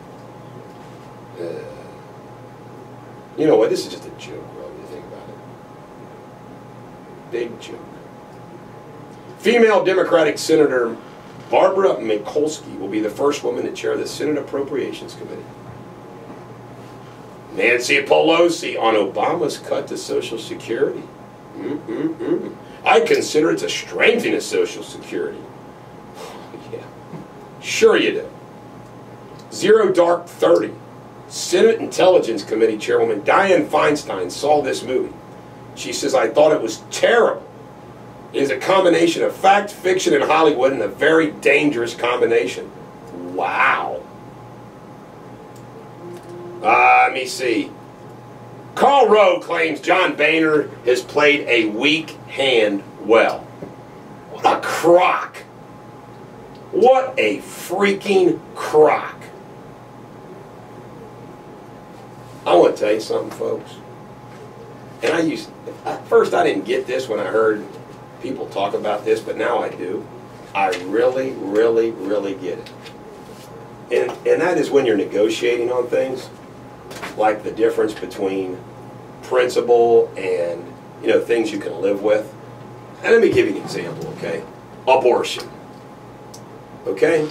You know what? This is just a joke, bro, when you think about it. Big joke. Female Democratic Senator Barbara Mikulski will be the first woman to chair the Senate Appropriations Committee. Nancy Pelosi on Obama's cut to Social Security. I consider it to strengthen his Social Security. Yeah, sure you do. Zero Dark 30. Senate Intelligence Committee Chairwoman Dianne Feinstein saw this movie. She says, "I thought it was terrible. It is a combination of fact, fiction, and Hollywood, and a very dangerous combination." Wow. Let me see. Karl Rove claims John Boehner has played a weak hand well. What a crock. What a freaking crock. I want to tell you something, folks. And at first I didn't get this when I heard people talk about this, but now I do. I really, really, really get it. And that is when you're negotiating on things, like the difference between principle and, things you can live with. And let me give you an example, okay? Abortion. Okay?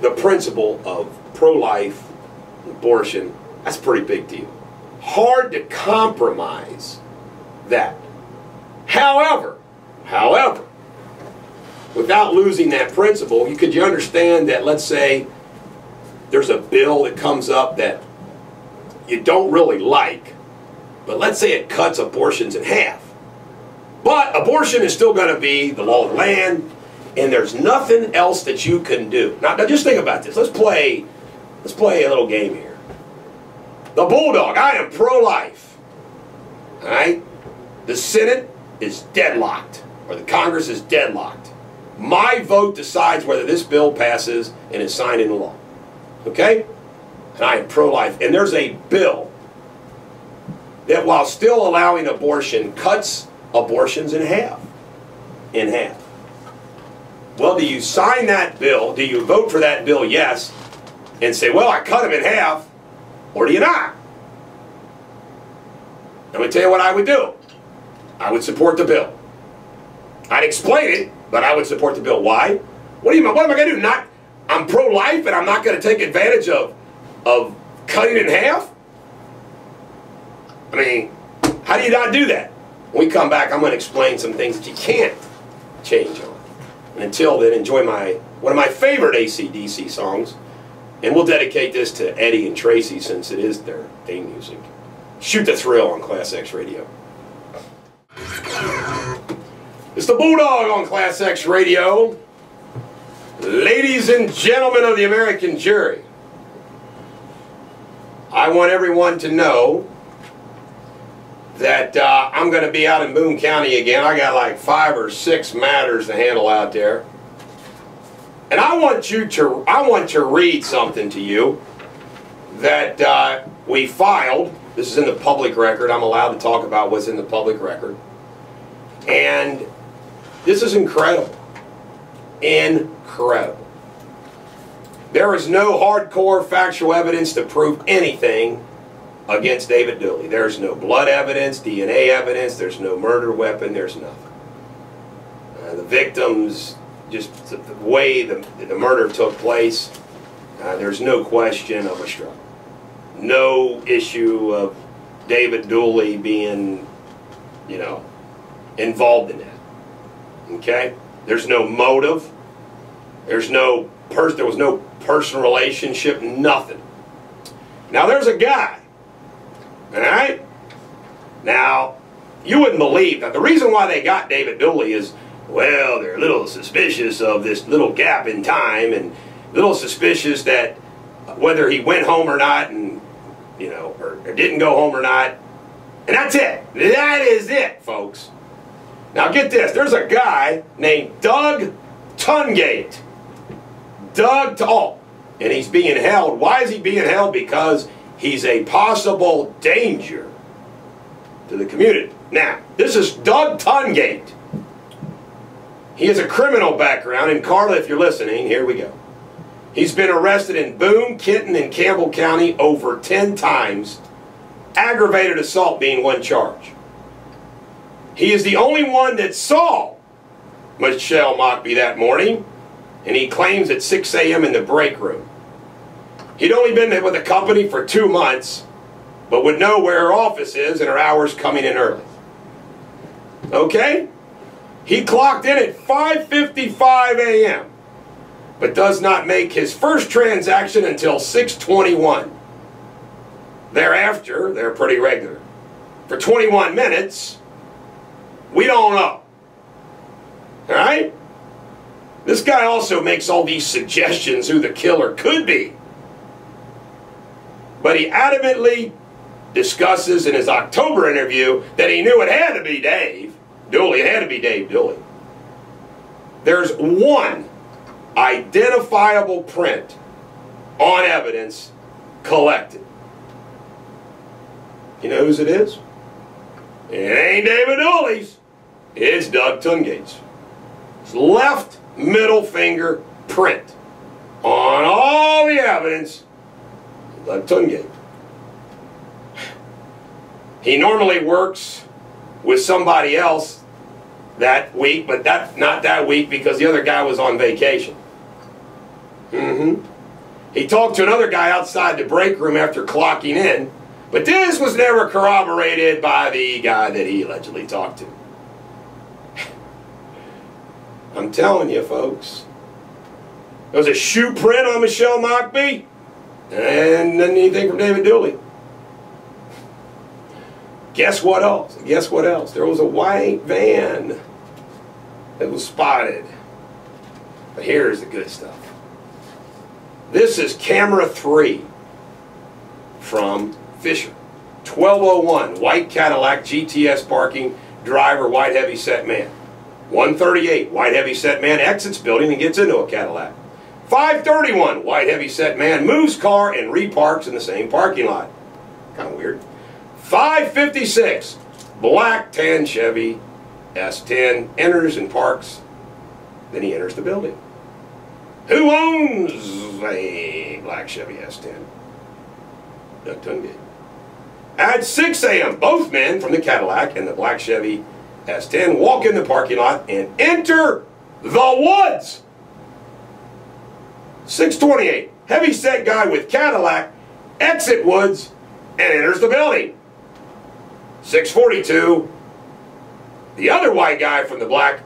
The principle of pro-life, abortion, that's a pretty big deal. Hard to compromise that. However, without losing that principle, you understand that, let's say, there's a bill that comes up that you don't really like, but let's say it cuts abortions in half. But abortion is still going to be the law of the land, and there's nothing else that you can do. Now just think about this. Let's play a little game here. The Bulldog, I am pro-life. All right? The Senate is deadlocked, or the Congress is deadlocked. My vote decides whether this bill passes and is signed into law. Okay? And I am pro-life. And there's a bill that, while still allowing abortion, cuts abortions in half. In half. Well, do you sign that bill? Do you vote for that bill, yes, and say, well, I cut them in half, or do you not? Let me tell you what I would do. I would support the bill. I'd explain it, but I would support the bill. Why? What am I going to do? I'm pro-life and I'm not going to take advantage of cutting it in half? I mean, how do you not do that? When we come back, I'm going to explain some things that you can't change on. And until then, enjoy one of my favorite AC/DC songs. And we'll dedicate this to Eddie and Tracy since it is their theme music. Shoot the Thrill on Class X Radio. It's the Bulldog on Class X Radio. Ladies and gentlemen of the American jury, I want everyone to know that I'm going to be out in Boone County again. I got like 5 or 6 matters to handle out there. And I want to read something to you that we filed. This is in the public record. I'm allowed to talk about what's in the public record. And this is incredible. Incredible. There is no hardcore factual evidence to prove anything against David Dooley. There's no blood evidence, DNA evidence, there's no murder weapon, there's nothing. The victims, just the way the murder took place, there's no question of a struggle. No issue of David Dooley being, involved in that. Okay? There's no motive. There was no personal relationship, nothing. Now there's a guy, all right? Now, you wouldn't believe that the reason why they got David Dooley is, well, they're a little suspicious of this little gap in time and a little suspicious that whether he went home or not and, or didn't go home or not. And that's it. That is it, folks. Now get this. There's a guy named Doug Tungate. And he's being held. Why is he being held? Because he's a possible danger to the community. Now, this is Doug Tungate. He has a criminal background. And Carla, if you're listening, here we go. He's been arrested in Boone, Kenton, and Campbell County over 10 times. Aggravated assault being one charge. He is the only one that saw Michelle Mockbee that morning, and he claims at 6 a.m. in the break room. He'd only been with the company for 2 months, but would know where her office is and her hours coming in early. Okay? He clocked in at 5:55 a.m., but does not make his first transaction until 6:21. Thereafter, they're pretty regular. For 21 minutes, we don't know. All right? This guy also makes all these suggestions who the killer could be. But he adamantly discusses in his October interview that he knew it had to be Dave Dooley. It had to be Dave Dooley. There's one identifiable print on evidence collected. You know whose it is? It ain't David Dooley's. It's Doug Tungate's. It's left middle finger print on all the evidence. Doug Tungate. He normally works with somebody else that week, but not that week because the other guy was on vacation. He talked to another guy outside the break room after clocking in, but this was never corroborated by the guy that he allegedly talked to. I'm telling you, folks. There was a shoe print on Michelle Mockbee, and then anything from David Dooley. Guess what else? Guess what else? There was a white van that was spotted. But here's the good stuff. This is camera 3 from Fisher. 1201, white Cadillac, GTS parking, driver, white heavy-set man. 138, white heavy-set man exits building and gets into a Cadillac. 531, white heavy-set man moves car and reparks in the same parking lot. Kind of weird. 556, black tan Chevy S10 enters and parks. Then he enters the building. Who owns a black Chevy S10? Doug Tungate. At 6 a.m., both men from the Cadillac and the black Chevy S10 walk in the parking lot and enter the woods. 628, heavy-set guy with Cadillac exit woods and enters the building. 642, the other white guy from the black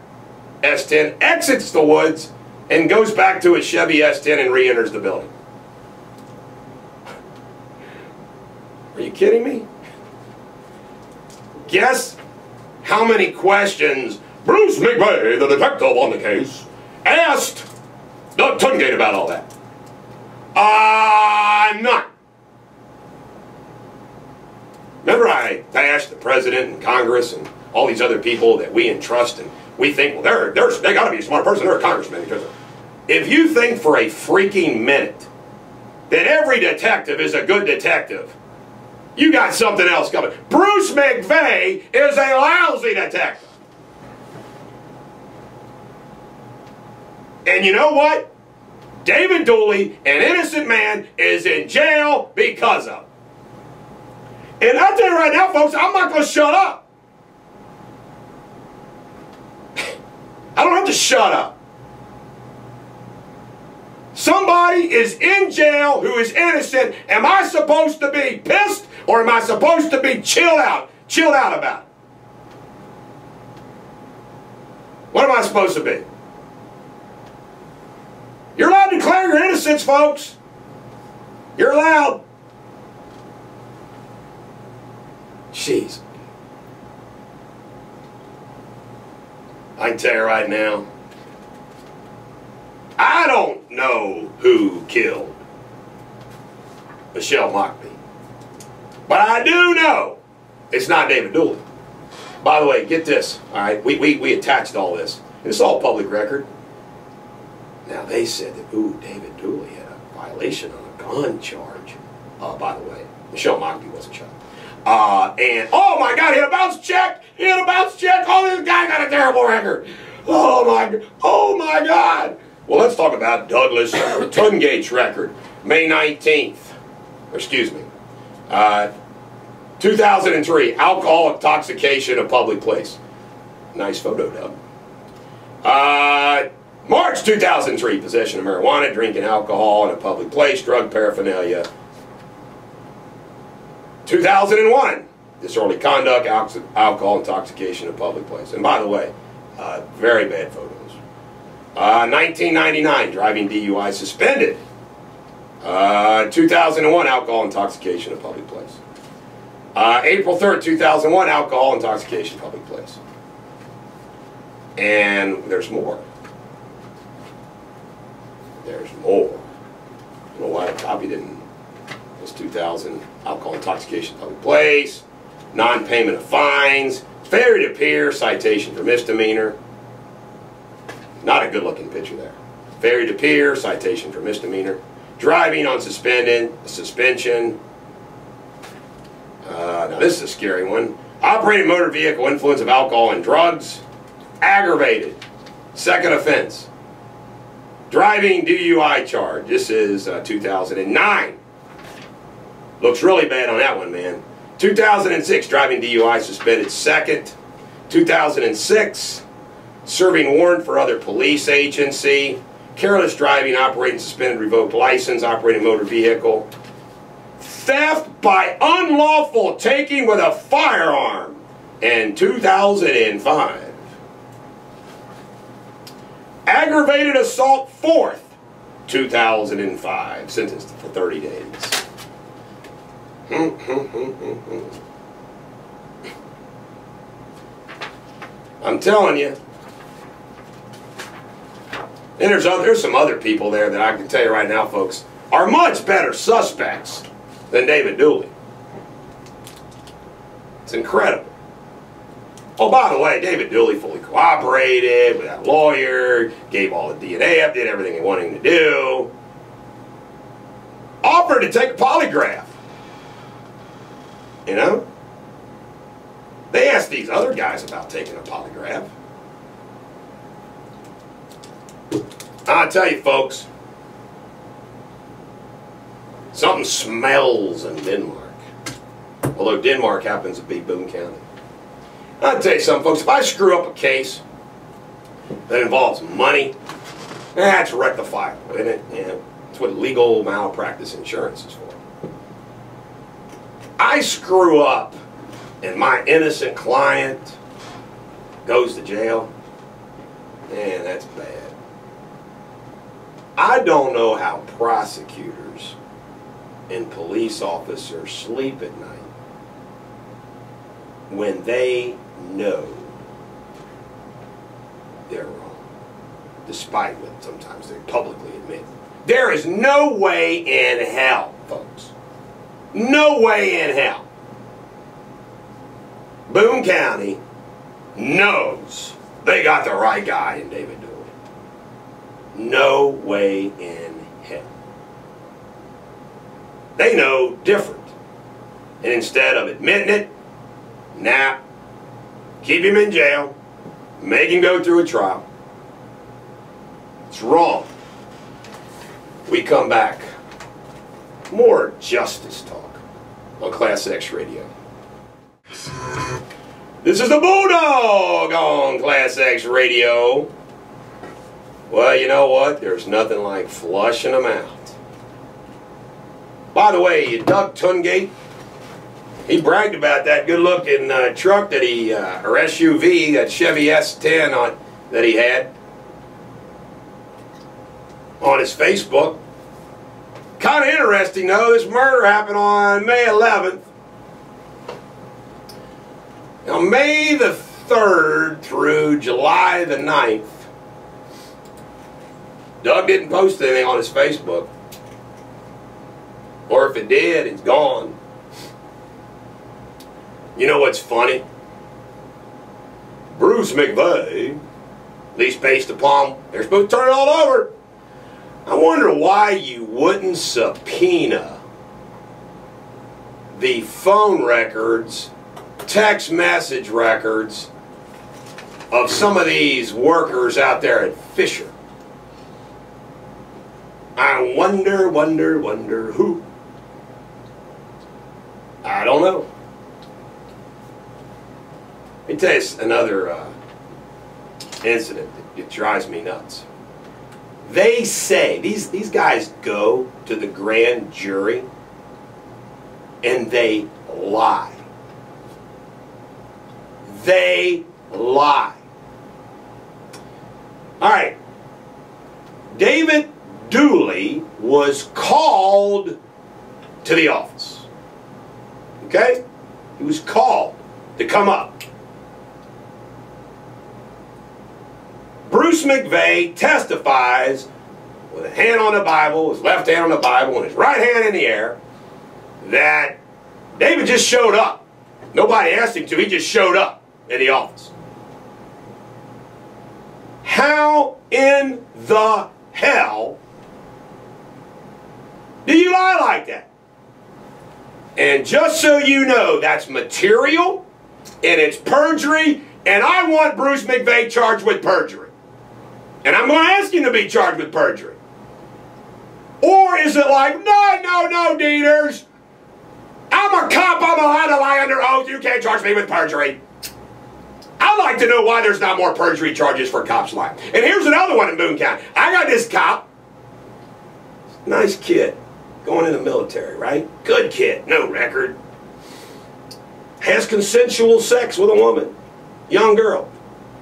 S10 exits the woods and goes back to his Chevy S10 and re-enters the building. Are you kidding me? Guess how many questions Bruce McVeigh, the detective on the case, asked Doug Tungate about all that? None. Remember I bashed the president and Congress and all these other people that we entrust and we think, well, they got to be a smart person, they're a congressman. If you think for a freaking minute that every detective is a good detective, you got something else coming. Bruce McVeigh is a lousy detective. And you know what? David Dooley, an innocent man, is in jail because of it. And I'll tell you right now, folks, I'm not going to shut up. I don't have to shut up. Somebody is in jail who is innocent. Am I supposed to be pissed or am I supposed to be chilled out about it? What am I supposed to be? You're allowed to declare your innocence, folks. You're allowed. Jeez. I can tell you right now, I don't know who killed Michelle Mockbee. But I do know it's not David Dooley. By the way, get this, all right? We attached all this. It's all public record. Now, they said that, ooh, David Dooley had a violation on a gun charge. By the way, Michelle Mockbee wasn't shot. And, oh my God, he had a bounce check! He had a bounce check! Oh, this guy got a terrible record! Oh my God! Well, let's talk about Douglas Tungate's record. May 19th, excuse me, 2003, alcohol intoxication of public place. Nice photo, Doug. March 2003, possession of marijuana, drinking alcohol in a public place, drug paraphernalia. 2001, disorderly conduct, alcohol intoxication of public place. And by the way, very bad photos. 1999, driving DUI suspended. 2001, alcohol intoxication of public place. April 3rd, 2001, alcohol intoxication of public place. And there's more. There's more. I don't know why I copied it in this 2000, alcohol intoxication of public place, non-payment of fines, failure to appear, citation for misdemeanor. Not a good-looking picture there. Failure to appear, citation for misdemeanor. Driving on suspension. Now this is a scary one. Operating motor vehicle, influence of alcohol and drugs. Aggravated. Second offense. Driving DUI charge. This is 2009. Looks really bad on that one, man. 2006, driving DUI suspended. Second, 2006, serving warrant for other police agency. Careless driving, operating suspended, revoked license, operating motor vehicle. Theft by unlawful taking with a firearm in 2005. Aggravated assault, fourth, 2005, sentenced for 30 days. I'm telling you. And there's some other people there that I can tell you right now, folks, are much better suspects than David Dooley. It's incredible. Oh, by the way, David Dooley fully cooperated with that lawyer, gave all the DNA up, did everything he wanted him to do. Offered to take a polygraph. You know? They asked these other guys about taking a polygraph. I'll tell you, folks, something smells in Denmark. Although Denmark happens to be Boone County. I'll tell you something, folks, if I screw up a case that involves money, that's rectifiable, isn't it? Yeah, that's what legal malpractice insurance is for. I screw up and my innocent client goes to jail, man, that's bad. I don't know how prosecutors and police officers sleep at night when they know they're wrong, despite what sometimes they publicly admit. There is no way in hell, folks. No way in hell. Boone County knows they got the right guy in David Dooley. No way in hell. They know different. And instead of admitting it, nah, keep him in jail, make him go through a trial. It's wrong. We come back. More justice talk on Class X Radio. This is the Bulldog on Class X Radio. Well, you know what? There's nothing like flushing them out. By the way, Doug Tungate, he bragged about that good-looking truck that he, or SUV, that Chevy S10 that he had on his Facebook. Kind of interesting, though. This murder happened on May 11th. Now, May the 3rd through July the 9th, Doug didn't post anything on his Facebook. Or if it did, it's gone. You know what's funny? Bruce McVeigh, at least based upon, they're supposed to turn it all over. I wonder why you wouldn't subpoena the phone records, text message records of some of these workers out there at Fisher. I wonder who. I don't know. Let me tell you another incident that drives me nuts. They say, these guys go to the grand jury and they lie. They lie. All right. David Dooley was called to the office. Okay? He was called to come up. Bruce McVeigh testifies with a hand on the Bible, his left hand on the Bible, and his right hand in the air, that David just showed up. Nobody asked him to, he just showed up in the office. How in the hell do you lie like that? And just so you know, that's material, and it's perjury, and I want Bruce McVeigh charged with perjury. And I'm going to ask him to be charged with perjury. Or is it like, no, Dieters, I'm a a cop, I'm allowed to lie under oath. You can't charge me with perjury. I'd like to know why there's not more perjury charges for cops lying. And here's another one in Boone County. I got this cop. Nice kid. Going in the military, right? Good kid. No record. Has consensual sex with a woman. Young girl.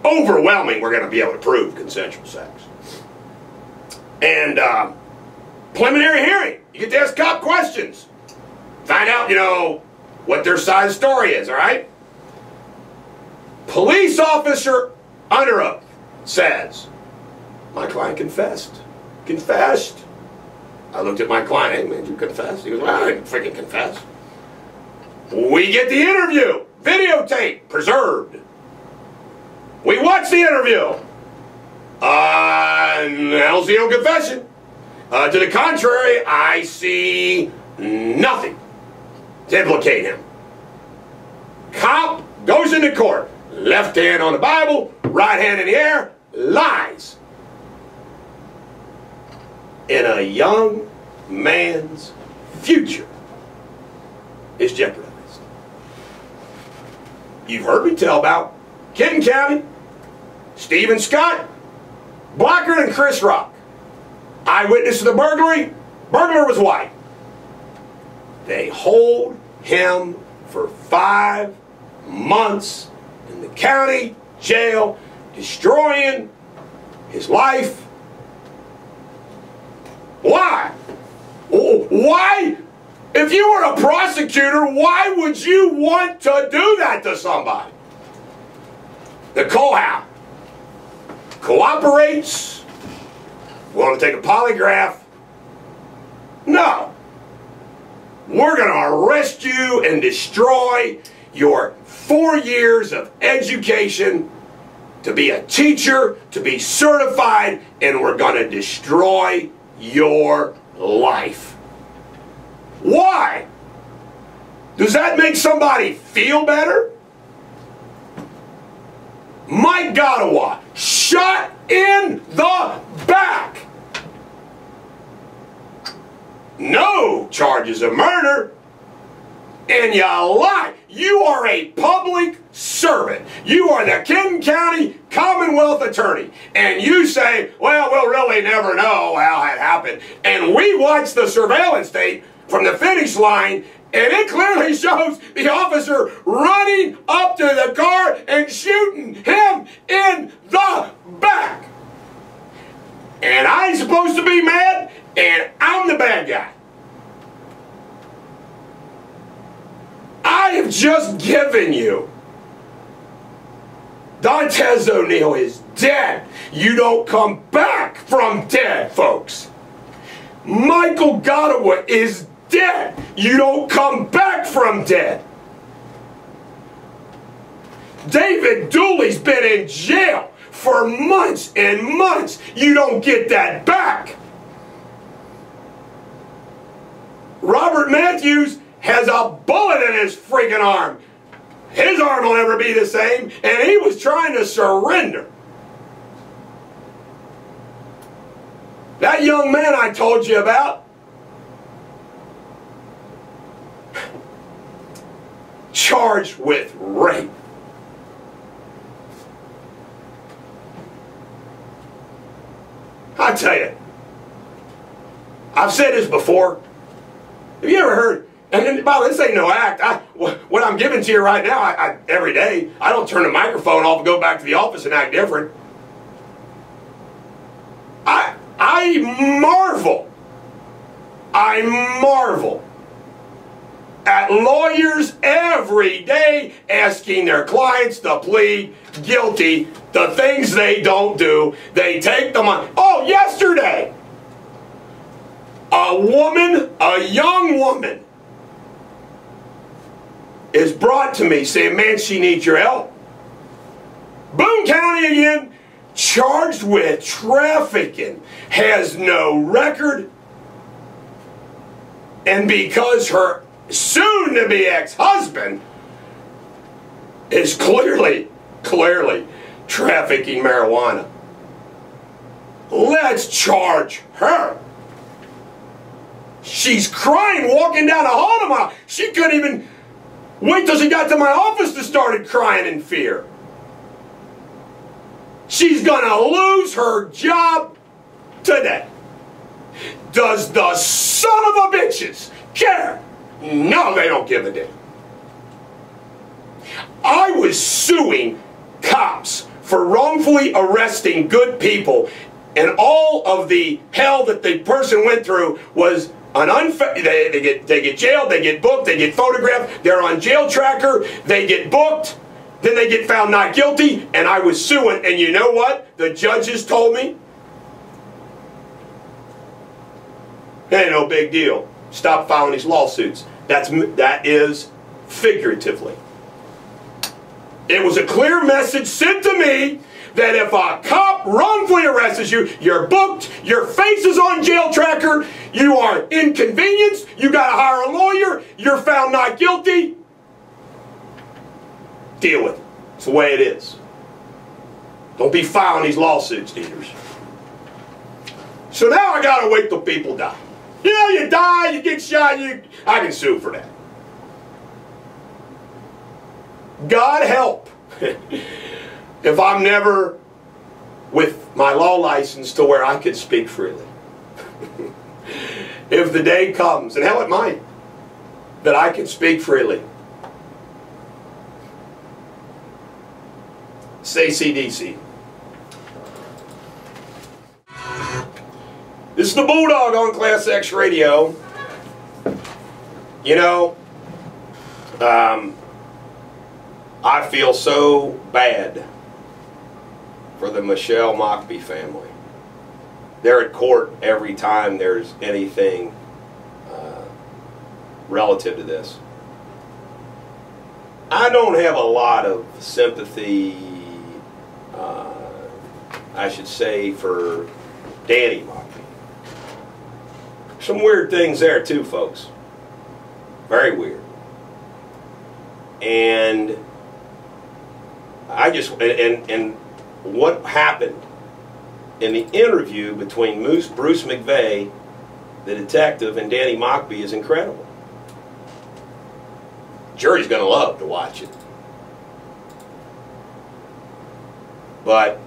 Overwhelming, we're going to be able to prove consensual sex. And preliminary hearing. You get to ask cop questions. Find out, you know, what their side of the story is, all right? Police officer under oath says, my client confessed. Confessed. I looked at my client. Hey, man, did you confess? He goes, well, I didn't freaking confess. We get the interview. Videotape. Preserved. We watch the interview. I don't see no confession. To the contrary, I see nothing to implicate him. Cop goes into court. Left hand on the Bible, right hand in the air, lies. And a young man's future is jeopardized. You've heard me tell about Kenton County, Stephen Scott, Blackard and Chris Rock. Eyewitness to the burglary. Burglar was white. They hold him for 5 months in the county jail, destroying his life. Why? Why? If you were a prosecutor, why would you want to do that to somebody? Nicole Howe cooperates, willing to take a polygraph. No. We're going to arrest you and destroy your 4 years of education to be a teacher, to be certified, and we're going to destroy your life. Why? Does that make somebody feel better? Mike Gottawa, shot in the back. No charges of murder. And you lie. You are a public servant. You are the Kenton County Commonwealth Attorney. And you say, well, we'll really never know how it happened. And we watch the surveillance tape from the finish line, and it clearly shows the officer running up to the car and shooting him in the back. And I'm supposed to be mad, and I'm the bad guy. I have just given you. Dontez O'Neill is dead. You don't come back from dead, folks. Michael Gottawa is dead. You don't come back from dead. David Dooley's been in jail for months and months. You don't get that back. Robert Matthews has a bullet in his freaking arm. His arm will never be the same, and he was trying to surrender. That young man I told you about, charged with rape. I tell you, I've said this before. Have you ever heard? And then, by the way, this ain't no act. What I'm giving to you right now, every day, I don't turn the microphone off and go back to the office and act different. I marvel at lawyers every day asking their clients to plead guilty to things they don't do. They take the money. Oh, yesterday, a young woman, is brought to me saying, man, she needs your help. Boone County again, charged with trafficking, has no record, and because her soon-to-be ex-husband is clearly trafficking marijuana. Let's charge her. She's crying walking down the hall tomorrow. She couldn't even Wait till she got to my office and started crying in fear. She's gonna lose her job today. Does the son of a bitches care? No, they don't give a damn. I was suing cops for wrongfully arresting good people, and all of the hell that the person went through was an unfair. They get jailed, they get booked, they get photographed, they're on jail tracker, they get booked, then they get found not guilty, and I was suing. And you know what? The judges told me, hey, no big deal. Stop filing these lawsuits. That is figuratively. It was a clear message sent to me that if a cop wrongfully arrests you, you're booked, your face is on jail tracker, you are inconvenienced, you got to hire a lawyer, you're found not guilty. Deal with it. It's the way it is. Don't be filing these lawsuits, dealers. So now I got to wait till people die. You know, you die, you get shot, I can sue for that. God help if I'm never with my law license to where I could speak freely. If the day comes, and hell it might, that I can speak freely. Say CDC. This is the Bulldog on Class X Radio. You know, I feel so bad for the Michelle Mockbee family. They're at court every time there's anything relative to this. I don't have a lot of sympathy, I should say, for Danny Mockbee. Some weird things there too, folks. Very weird. And I just, and what happened in the interview between Bruce McVeigh, the detective, and Danny Mockbee is incredible. Jury's going to love to watch it. But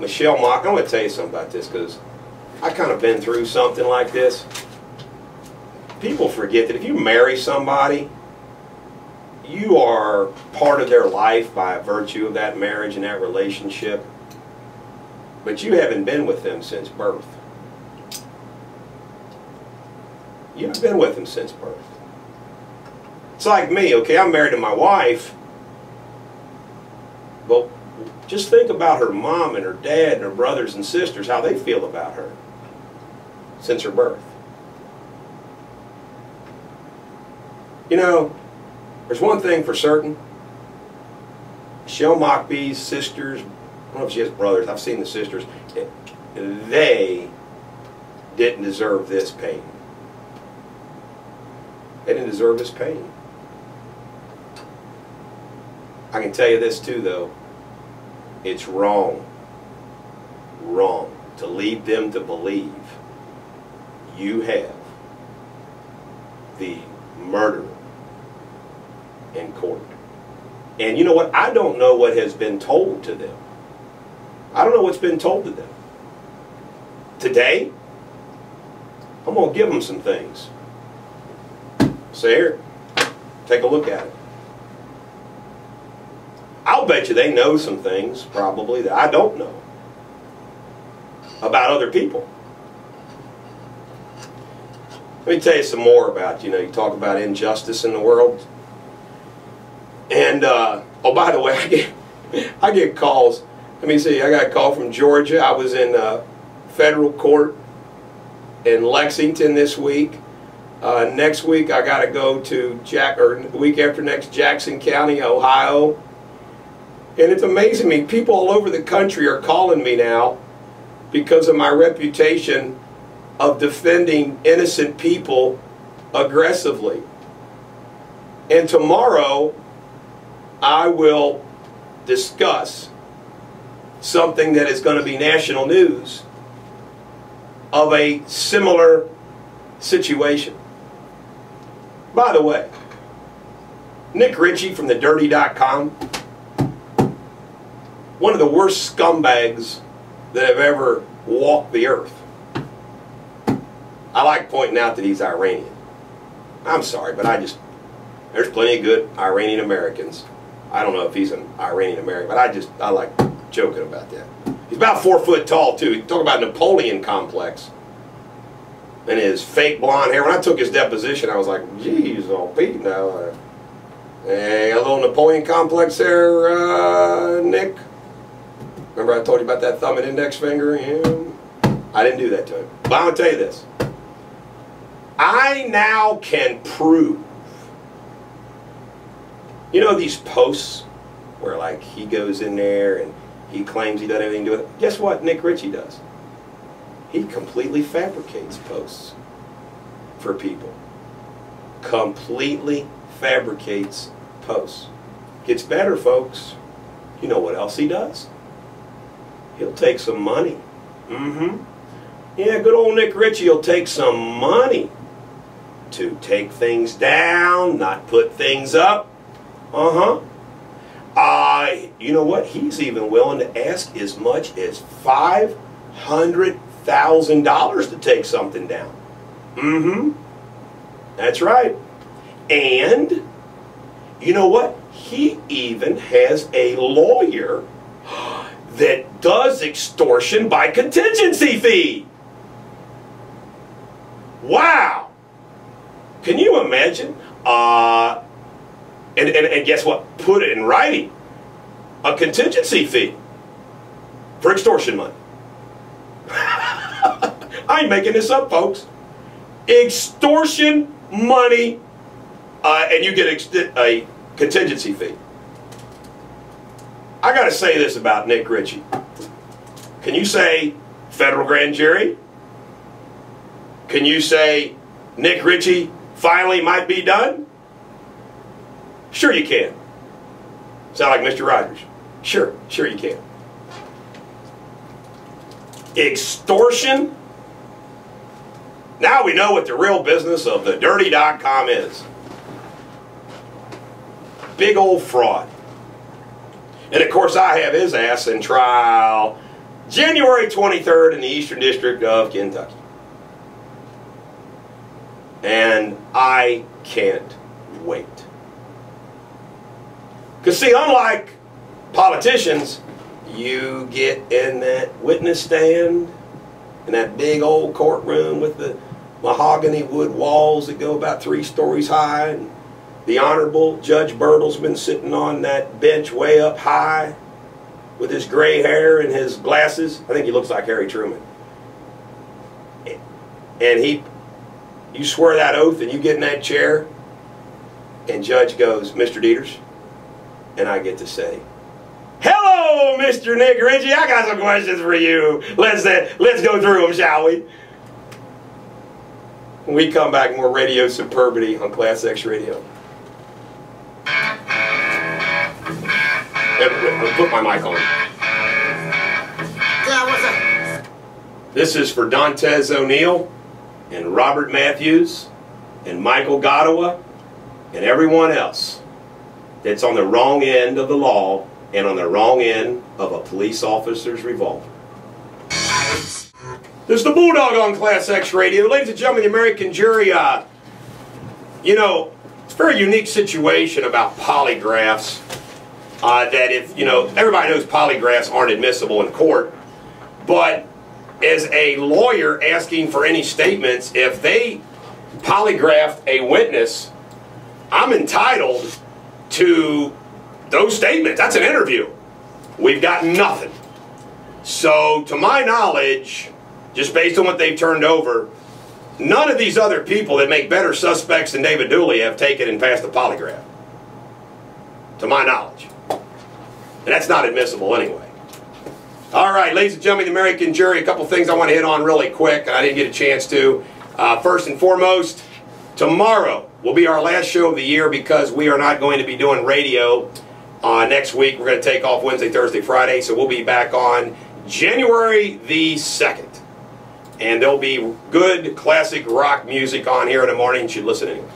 Michelle Mockbee, I'm going to tell you something about this because I kind of been through something like this. People forget that if you marry somebody, you are part of their life by virtue of that marriage and that relationship, but you haven't been with them since birth. You haven't been with them since birth. It's like me, okay, I'm married to my wife, but just think about her mom and her dad and her brothers and sisters, how they feel about her since her birth. You know, there's one thing for certain. Michelle Mockbee's sisters, I don't know if she has brothers, I've seen the sisters, they didn't deserve this pain. They didn't deserve this pain. I can tell you this too, though. It's wrong to lead them to believe you have the murder in court. And you know what? I don't know what has been told to them. I don't know what's been told to them. Today, I'm going to give them some things. So here, take a look at it. I'll bet you they know some things, probably, that I don't know about other people. Let me tell you some more about, you talk about injustice in the world. And, oh, by the way, I get calls. Let me see, I got a call from Georgia. I was in federal court in Lexington this week. Next week, I got to go to the week after next, Jackson County, Ohio. And it's amazing me. People all over the country are calling me now because of my reputation of defending innocent people aggressively. And tomorrow, I will discuss something that is going to be national news of a similar situation. By the way, Nick Ritchie from thedirty.com, one of the worst scumbags that have ever walked the earth. I like pointing out that he's Iranian. I'm sorry, but there's plenty of good Iranian Americans. I don't know if he's an Iranian American, but I like joking about that. He's about 4 foot tall, too. Talk about Napoleon complex. And his fake blonde hair. When I took his deposition, I was like, geez, oh Pete, now. Hey, a little Napoleon complex there, Nick. Remember I told you about that thumb and index finger? Yeah. I didn't do that to him. But I'm going to tell you this. I now can prove. You know these posts where like he goes in there and he claims he doesn't have anything to do with it? Guess what Nick Ritchie does? He completely fabricates posts for people. Completely fabricates posts. Gets better, folks. You know what else he does? He'll take some money. Yeah, good old Nick Ritchie will take some money to take things down, not put things up. You know what? He's even willing to ask as much as $500,000 to take something down. That's right. And you know what? He even has a lawyer that does extortion by contingency fee. Wow. Can you imagine? And guess what? Put it in writing. A contingency fee for extortion money. I ain't making this up, folks. Extortion money, and you get a contingency fee. I got to say this about Nick Ritchie. Can you say federal grand jury? Can you say Nick Ritchie finally might be done? Sure you can. Sound like Mr. Rogers. Sure you can. Extortion? Now we know what the real business of thedirty.com is. Big old fraud. And of course I have his ass in trial January 23rd in the Eastern District of Kentucky. And I can't wait. Because see, unlike politicians, you get in that witness stand in that big old courtroom with the mahogany wood walls that go about 3 stories high, and the Honorable Judge Bertle's been sitting on that bench way up high with his gray hair and his glasses. I think he looks like Harry Truman. And you swear that oath and you get in that chair and Judge goes, Mr. Dieters, and I get to say, hello, Mr. Nick Ritchie, I got some questions for you. Let's go through them, shall we? When we come back, more Radio Superbity on Class X Radio. Put my mic on. Yeah, what's up? This is for Dantes O'Neill and Robert Matthews and Michael Godowa and everyone else that's on the wrong end of the law and on the wrong end of a police officer's revolver. This is the Bulldog on Class X Radio. Ladies and gentlemen, the American jury, you know, it's a very unique situation about polygraphs. That if, you know, everybody knows polygraphs aren't admissible in court, but as a lawyer asking for any statements, if they polygraphed a witness, I'm entitled to those statements. That's an interview. We've got nothing. So, to my knowledge, just based on what they've turned over, none of these other people that make better suspects than David Dooley have taken and passed the polygraph. To my knowledge. And that's not admissible anyway. All right, ladies and gentlemen, the American jury, a couple things I want to hit on really quick, and I didn't get a chance to. First and foremost, tomorrow will be our last show of the year because we are not going to be doing radio next week. We're going to take off Wednesday, Thursday, Friday, so we'll be back on January the 2nd. And there'll be good classic rock music on here in the morning. You should listen anyway.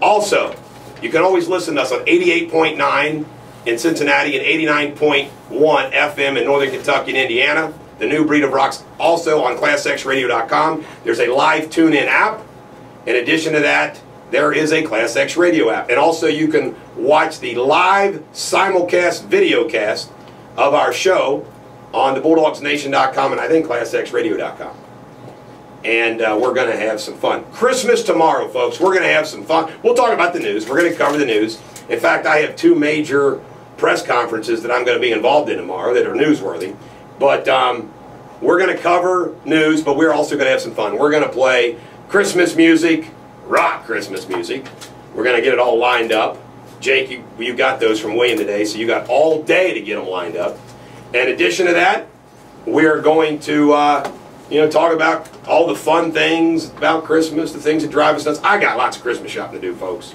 Also, You can always listen to us on 88.9 in Cincinnati and 89.1 FM in Northern Kentucky and Indiana. The New Breed of Rock's also on ClassXRadio.com. There's a live tune-in app. In addition to that, there is a Class X radio app. And also you can watch the live simulcast videocast of our show on thebulldogsnation.com and I think ClassXRadio.com. And we're going to have some fun. Christmas tomorrow, folks. We're going to have some fun. We'll talk about the news. We're going to cover the news. In fact, I have 2 major press conferences that I'm going to be involved in tomorrow that are newsworthy. But we're going to cover news, but we're also going to have some fun. We're going to play Christmas music, rock Christmas music. We're going to get it all lined up. Jake, you got those from William today, so you got all day to get them lined up. In addition to that, we're going to talk about all the fun things about Christmas, the things that drive us nuts. I got lots of Christmas shopping to do, folks.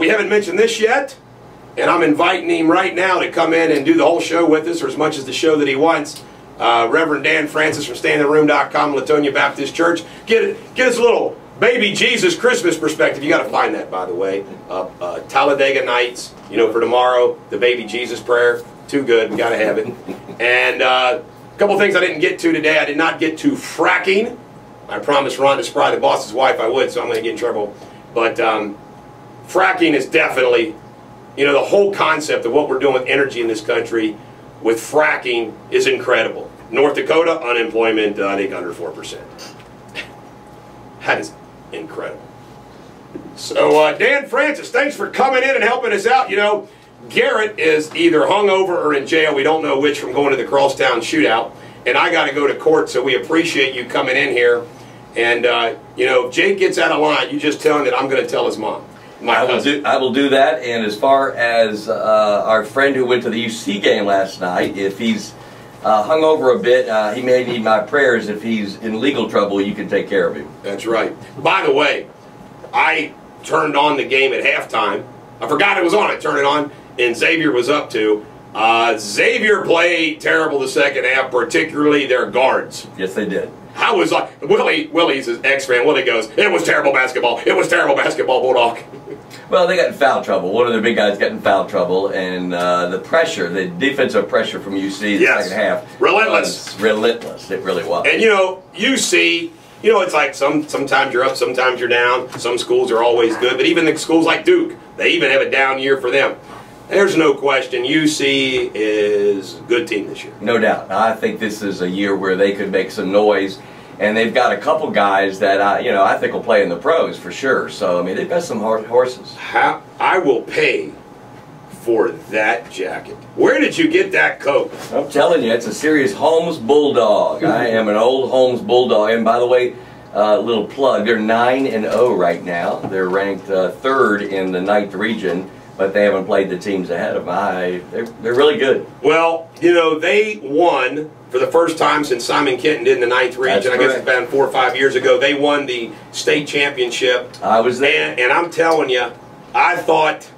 We haven't mentioned this yet, and I'm inviting him right now to come in and do the whole show with us, or as much as the show that he wants. Reverend Dan Francis from StayInTheRoom.com, Latonia Baptist Church. Get us a little baby Jesus Christmas perspective. You got to find that, by the way. Talladega Nights, for tomorrow, the baby Jesus prayer. Too good. We got to have it. And a couple things I didn't get to today. I did not get to fracking. I promised Rhonda Spry, the boss's wife, I would, so I'm going to get in trouble. But fracking is definitely, the whole concept of what we're doing with energy in this country with fracking is incredible. North Dakota, unemployment, I think under 4%. That is incredible. So, Dan Francis, thanks for coming in and helping us out. Garrett is either hungover or in jail. We don't know which from going to the Crosstown shootout. And I got to go to court, so we appreciate you coming in here. And, if Jake gets out of line, you just tell him that I'm going to tell his mom. I will do that. And as far as our friend who went to the UC game last night, if he's hung over a bit, he may need my prayers. If he's in legal trouble, you can take care of him. That's right. By the way, I turned on the game at halftime. I forgot it was on. I turned it on, and Xavier was up to. Xavier played terrible the second half, particularly their guards. Yes, they did. I was like, Willie's his ex-fan. Willie goes, it was terrible basketball. It was terrible basketball, Bulldog. Well, they got in foul trouble. One of their big guys got in foul trouble, and the pressure, the defensive pressure from UC the second half, relentless. Was relentless. It really was. And UC, it's like sometimes you're up, sometimes you're down. Some schools are always good, but even the schools like Duke, they even have a down year for them. There's no question UC is a good team this year. No doubt. I think this is a year where they could make some noise, and they've got a couple guys that I think will play in the pros for sure. So they've got some horses. I will pay for that jacket. Where did you get that coat? I'm telling you, it's a serious Holmes Bulldog. I am an old Holmes Bulldog, and by the way, little plug, they're 9-0 right now. They're ranked 3rd in the 9th region. But they haven't played the teams ahead of them. They're really good. Well, they won for the first time since Simon Kenton did in the 9th region. I guess it's been 4 or 5 years ago. They won the state championship. I was there. And I'm telling you, I thought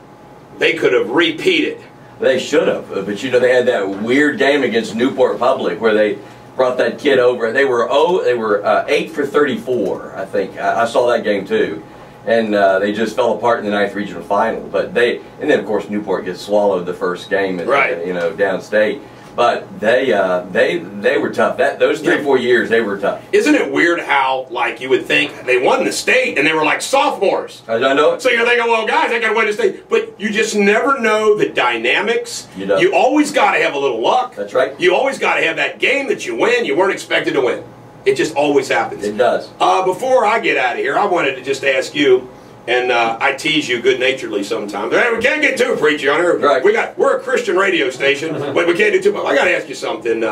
they could have repeated. They should have. But, they had that weird game against Newport Public where they brought that kid over. They were 8 for 34, I think. I saw that game, too. And they just fell apart in the 9th regional final. But and then of course Newport gets swallowed the first game, at, downstate. But they were tough. Those 3 or 4 years they were tough. Isn't it weird how you would think they won the state and they were like sophomores? I know. So you're thinking, well, guys, they got to win the state, but you just never know the dynamics. You always got to have a little luck. That's right. You always got to have that game that you win. You weren't expected to win. It just always happens. It does. Before I get out of here, I wanted to just ask you, and I tease you good-naturedly sometimes. Hey, we can't get too preachy on here. Right. We're a Christian radio station, but we can't do too much. I got to ask you something.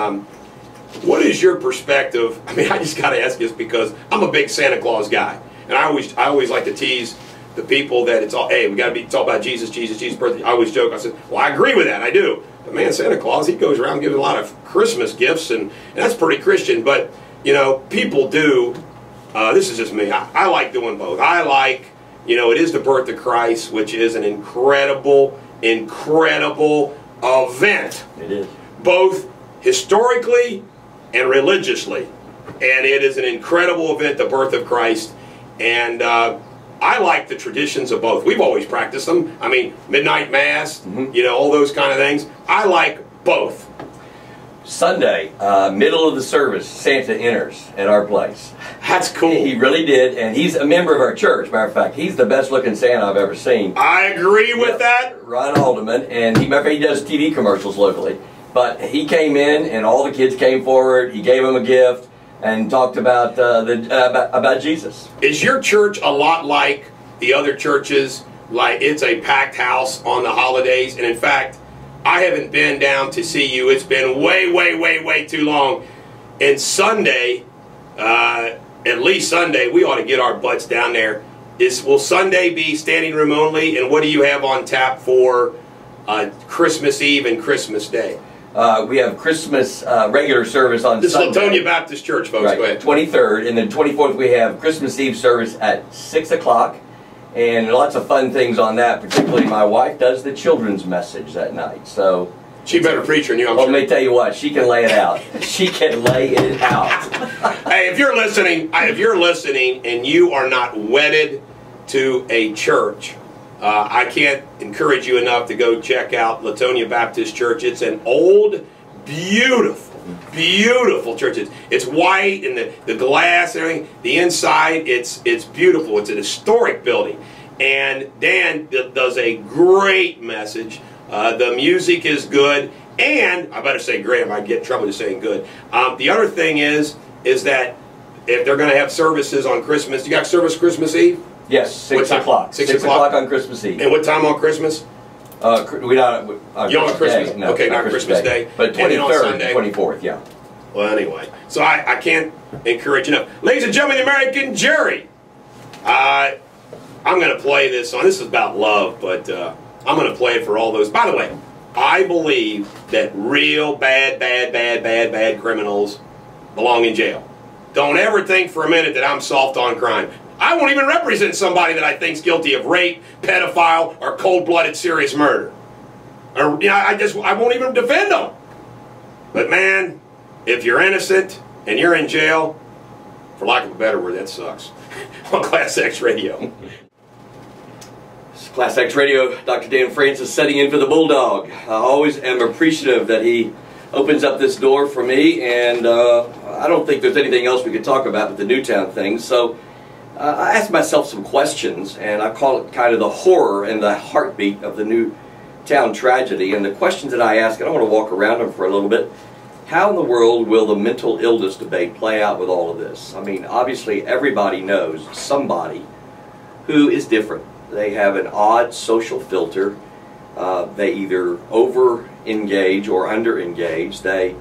What is your perspective? I just got to ask this because I'm a big Santa Claus guy, and I always like to tease the people that it's all about Jesus, birthday. I always joke. I said, well, I agree with that. I do. But man, Santa Claus, he goes around giving a lot of Christmas gifts, and that's pretty Christian. But people do, this is just me, I like doing both. I like, it is the birth of Christ, which is an incredible, incredible event. It is. Both historically and religiously. And it is an incredible event, the birth of Christ. And I like the traditions of both. We've always practiced them. I mean, midnight mass, you know, all those kind of things. I like both. Sunday, middle of the service, Santa enters at our place. That's cool. He really did, and he's a member of our church. Matter of fact, he's the best looking Santa I've ever seen. I agree with that. Ron Haldeman, and he does TV commercials locally. But he came in, and all the kids came forward. He gave him a gift and talked about about Jesus. Is your church a lot like the other churches? Like it's a packed house on the holidays, and in fact, I haven't been down to see you. It's been way too long. And Sunday, at least Sunday, we ought to get our butts down there. Will Sunday be standing room only? And what do you have on tap for Christmas Eve and Christmas Day? We have Christmas regular service on this Sunday. This is Latonia Baptist Church, folks. Right. Go ahead. 23rd, and then 24th we have Christmas Eve service at 6 o'clock. And lots of fun things on that. Particularly my wife does the children's message that night. So she better preach than you, I'm well, sure. let me tell you what, she can lay it out. She can lay it out. Hey, if you're listening and you are not wedded to a church, I can't encourage you enough to go check out Latonia Baptist Church. It's an old, beautiful church. It's white and the glass and everything. The inside, it's beautiful. It's an historic building. And Dan does a great message. The music is good. And, I better say great, I might get in trouble just saying good. The other thing is that if they're going to have services on Christmas, you got service Christmas Eve? Yes, 6 o'clock. 6 o'clock on Christmas Eve. And what time on Christmas? We not on you on Christmas? Day. No, okay, not Christmas Day. But 23rd, 24th, yeah. Well, anyway, so I can't encourage enough. Ladies and gentlemen, the American Jerry. I'm going to play this song. This is about love, but I'm going to play it for all those. By the way, I believe that real bad criminals belong in jail. Don't ever think for a minute that I'm soft on crime. I won't even represent somebody that I think's guilty of rape, pedophile, or cold-blooded serious murder. Or, you know, I won't even defend them. But man, if you're innocent and you're in jail, for lack of a better word, that sucks. On Class X Radio. Class X Radio, Dr. Dan Francis setting in for the Bulldog. I always am appreciative that he opens up this door for me, and I don't think there's anything else we could talk about with the Newtown thing. So I asked myself some questions, and I call it kind of the horror and the heartbeat of the Newtown tragedy. And the questions that I ask, and I want to walk around them for a little bit. How in the world will the mental illness debate play out with all of this? I mean, obviously everybody knows somebody who is different. They have an odd social filter. They either over-engage or under-engage. They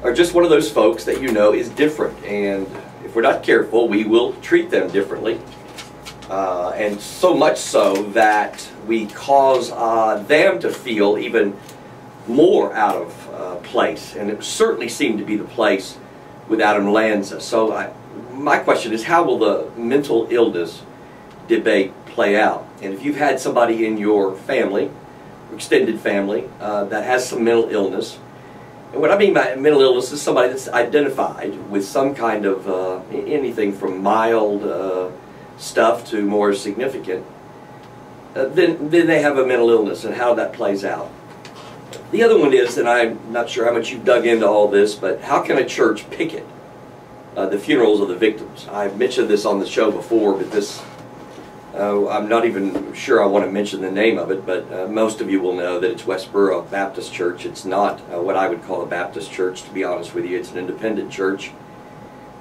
are just one of those folks that you know is different. And if we're not careful, we will treat them differently. And so much so that we cause them to feel even more out of place. And it certainly seemed to be the place with Adam Lanza. So my question is, how will the mental illness debate play out? And if you've had somebody in your family, extended family, that has some mental illness, and what I mean by mental illness is somebody that's identified with some kind of anything from mild stuff to more significant, then they have a mental illness, and how that plays out. The other one is, and I'm not sure how much you've dug into all this, but how can a church picket the funerals of the victims? I've mentioned this on the show before, but this, I'm not even sure I want to mention the name of it, but most of you will know that it's Westboro Baptist Church. It's not what I would call a Baptist church, to be honest with you. It's an independent church.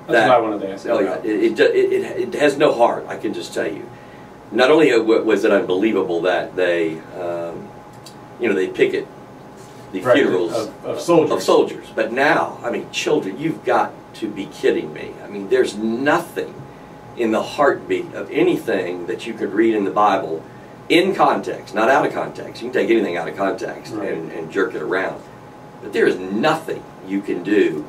That's what I wanted to ask. Oh yeah, it has no heart, I can just tell you. Not only was it unbelievable that they, they picket the funerals of soldiers. But now, I mean, children, you've got to be kidding me. I mean, there's nothing in the heartbeat of anything that you could read in the Bible in context, not out of context. You can take anything out of context and jerk it around. But there is nothing you can do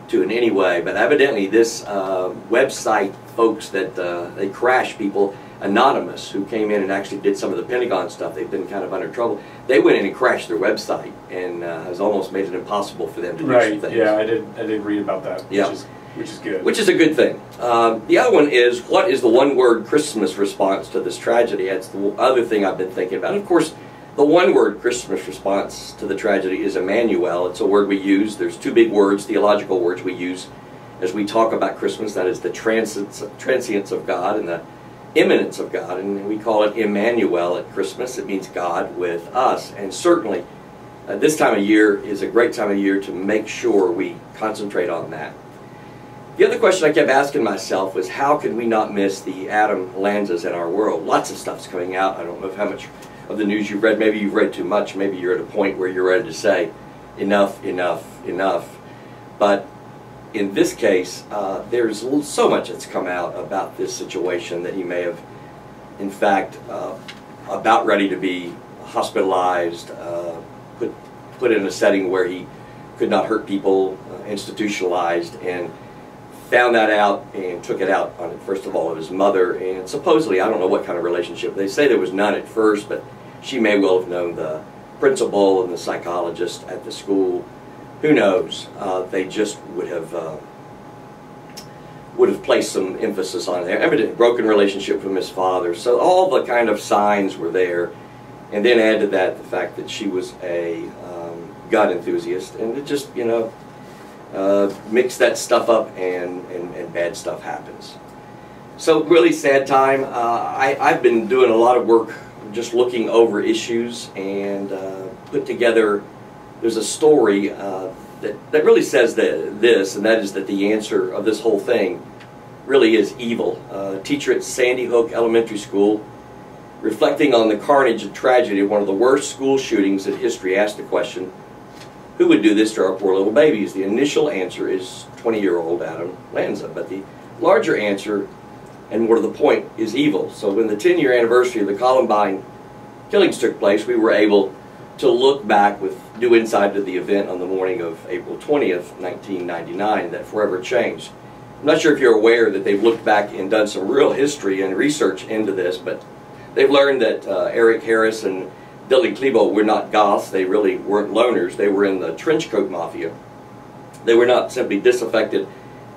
to in any way. But evidently this website folks that they crash people, Anonymous, who came in and actually did some of the Pentagon stuff, they've been kind of under trouble. They went in and crashed their website and has almost made it impossible for them to do some things. Yeah, I did read about that. Yeah. Which is good. Which is a good thing. The other one is, what is the one-word Christmas response to this tragedy? That's the other thing I've been thinking about. Of course, the one-word Christmas response to the tragedy is Emmanuel. It's a word we use. There's two big words, theological words we use as we talk about Christmas. That is the transience of God and the immanence of God. And we call it Emmanuel at Christmas. It means God with us. And certainly, this time of year is a great time of year to make sure we concentrate on that. The other question I kept asking myself was, how can we not miss the Adam Lanzas in our world? Lots of stuff's coming out. I don't know how much of the news you've read. Maybe you've read too much. Maybe you're at a point where you're ready to say, enough, enough, enough. But in this case, there's so much that's come out about this situation that he may have, in fact, about ready to be hospitalized, put in a setting where he could not hurt people, institutionalized, and found that out and took it out on, first of all, of his mother, and supposedly, I don't know what kind of relationship. They say there was none at first, but she may well have known the principal and the psychologist at the school. Who knows? They just would have placed some emphasis on their evident broken relationship from his father. So all the kind of signs were there, and then add to that the fact that she was a gun enthusiast, and it just, you know, mix that stuff up and bad stuff happens. So really sad time. I've been doing a lot of work just looking over issues and put together, there's a story that really says this, and that is that the answer of this whole thing really is evil. A teacher at Sandy Hook Elementary School, reflecting on the carnage and tragedy of one of the worst school shootings in history, asked the question, who would do this to our poor little babies? The initial answer is 20-year-old Adam Lanza, but the larger answer, and more to the point, is evil. So when the 10-year anniversary of the Columbine killings took place, we were able to look back with new insight to the event on the morning of April 20th, 1999, that forever changed. I'm not sure if you're aware that they've looked back and done some real history and research into this, but they've learned that Eric Harris and Billy Klebold were not goths. They really weren't loners. They were in the trench coat mafia. They were not simply disaffected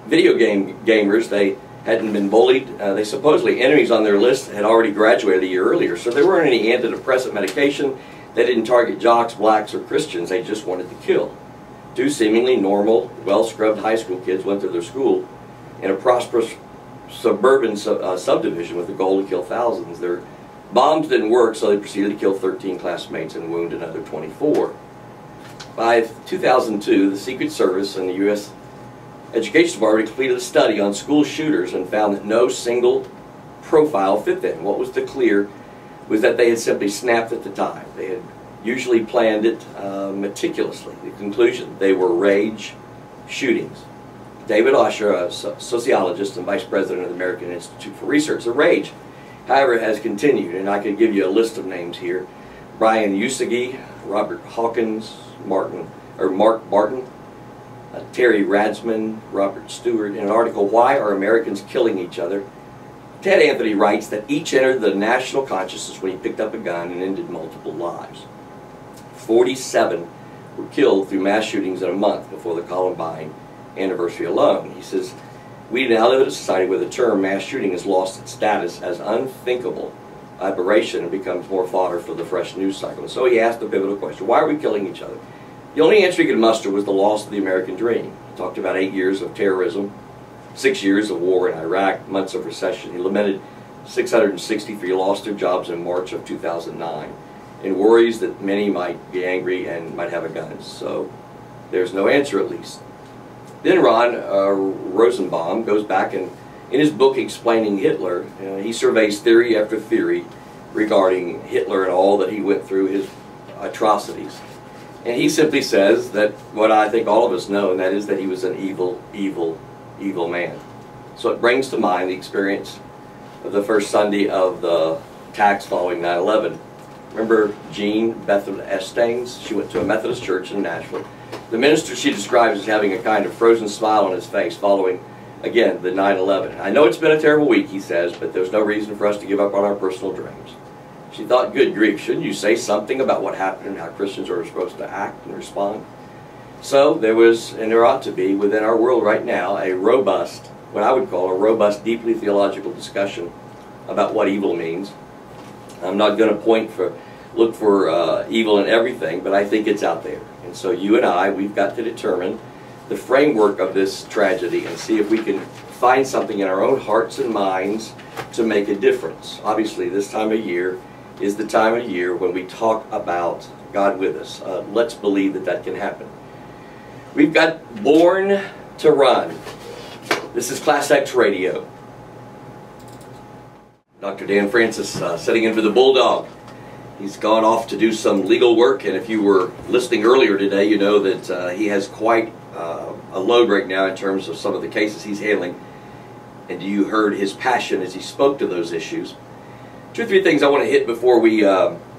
video gamers. They hadn't been bullied. They supposedly, enemies on their list had already graduated a year earlier, so there weren't any antidepressant medication. They didn't target jocks, blacks, or Christians. They just wanted to kill. Two seemingly normal, well-scrubbed high school kids went to their school in a prosperous suburban subdivision with the goal to kill thousands. Their bombs didn't work, so they proceeded to kill 13 classmates and wound another 24. By 2002, the Secret Service and the U.S. Education Department completed a study on school shooters and found that no single profile fit them. What was clear was that they had simply snapped at the time. They had usually planned it meticulously. The conclusion, they were rage shootings. David Osher, a sociologist and vice president of the American Institute for Research, the rage, however, has continued, and I could give you a list of names here. Brian Usagi, Robert Hawkins, Mark Barton, Terry Radsman, Robert Stewart, in an article, Why Are Americans Killing Each Other? Ted Anthony writes that each entered the national consciousness when he picked up a gun and ended multiple lives. 47 were killed through mass shootings in a month before the Columbine anniversary alone. He says, we now live in a society where the term mass shooting has lost its status as unthinkable aberration and becomes more fodder for the fresh news cycle. And so he asked the pivotal question, why are we killing each other? The only answer he could muster was the loss of the American dream. He talked about 8 years of terrorism, 6 years of war in Iraq, months of recession. He lamented 663 lost their jobs in March of 2009 and worries that many might be angry and might have a gun. So there's no answer, at least. Then Ron Rosenbaum goes back and in his book explaining Hitler, he surveys theory after theory regarding Hitler and all that he went through, his atrocities. And he simply says that what I think all of us know, and that is that he was an evil, evil, evil man. So it brings to mind the experience of the first Sunday of the attacks following 9/11. Remember Jean Bethel Estaines? She went to a Methodist church in Nashville. The minister she describes as having a kind of frozen smile on his face following, again, the 9/11. I know it's been a terrible week, he says, but there's no reason for us to give up on our personal dreams. She thought, good grief, shouldn't you say something about what happened and how Christians are supposed to act and respond? So there was, and there ought to be, within our world right now, a robust, what I would call a robust, deeply theological discussion about what evil means. I'm not going to look for evil in everything, but I think it's out there. And so you and I, we've got to determine the framework of this tragedy and see if we can find something in our own hearts and minds to make a difference. Obviously, this time of year is the time of year when we talk about God with us. Let's believe that that can happen. We've got Born to Run. This is Class X Radio. Dr. Dan Francis sitting in for the Bulldog. He's gone off to do some legal work, and if you were listening earlier today, you know that he has quite a load right now in terms of some of the cases he's handling, and you heard his passion as he spoke to those issues. 2 or 3 things I want to hit before we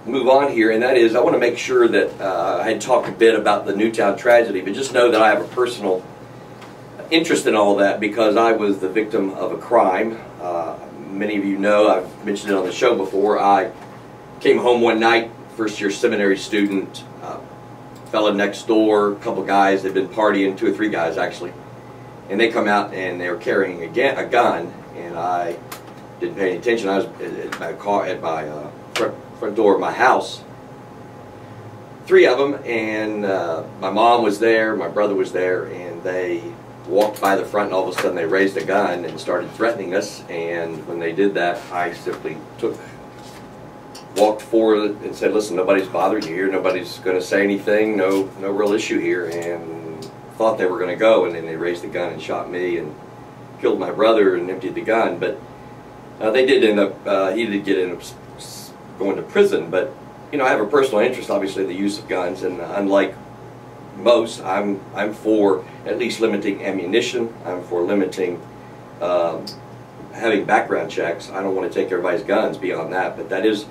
move on here, and that is I want to make sure that I had talked a bit about the Newtown tragedy, but just know that I have a personal interest in all that because I was the victim of a crime. Many of you know, I've mentioned it on the show before, I came home one night, first-year seminary student, fella next door, a couple guys, they'd been partying, 2 or 3 guys actually, and they come out and they were carrying a gun, and I didn't pay any attention. I was at my front door of my house. 3 of them, and my mom was there, my brother was there, and they walked by the front, and all of a sudden they raised a gun and started threatening us. And when they did that, I simply walked forward and said, listen, nobody's bothering you here, nobody's going to say anything, no real issue here, and thought they were going to go, and then they raised the gun and shot me and killed my brother and emptied the gun. But they did end up, he did end up going to prison. But you know, I have a personal interest obviously in the use of guns, and unlike most, I'm for at least limiting ammunition. I'm for limiting having background checks. I don't want to take everybody's guns beyond that, but that is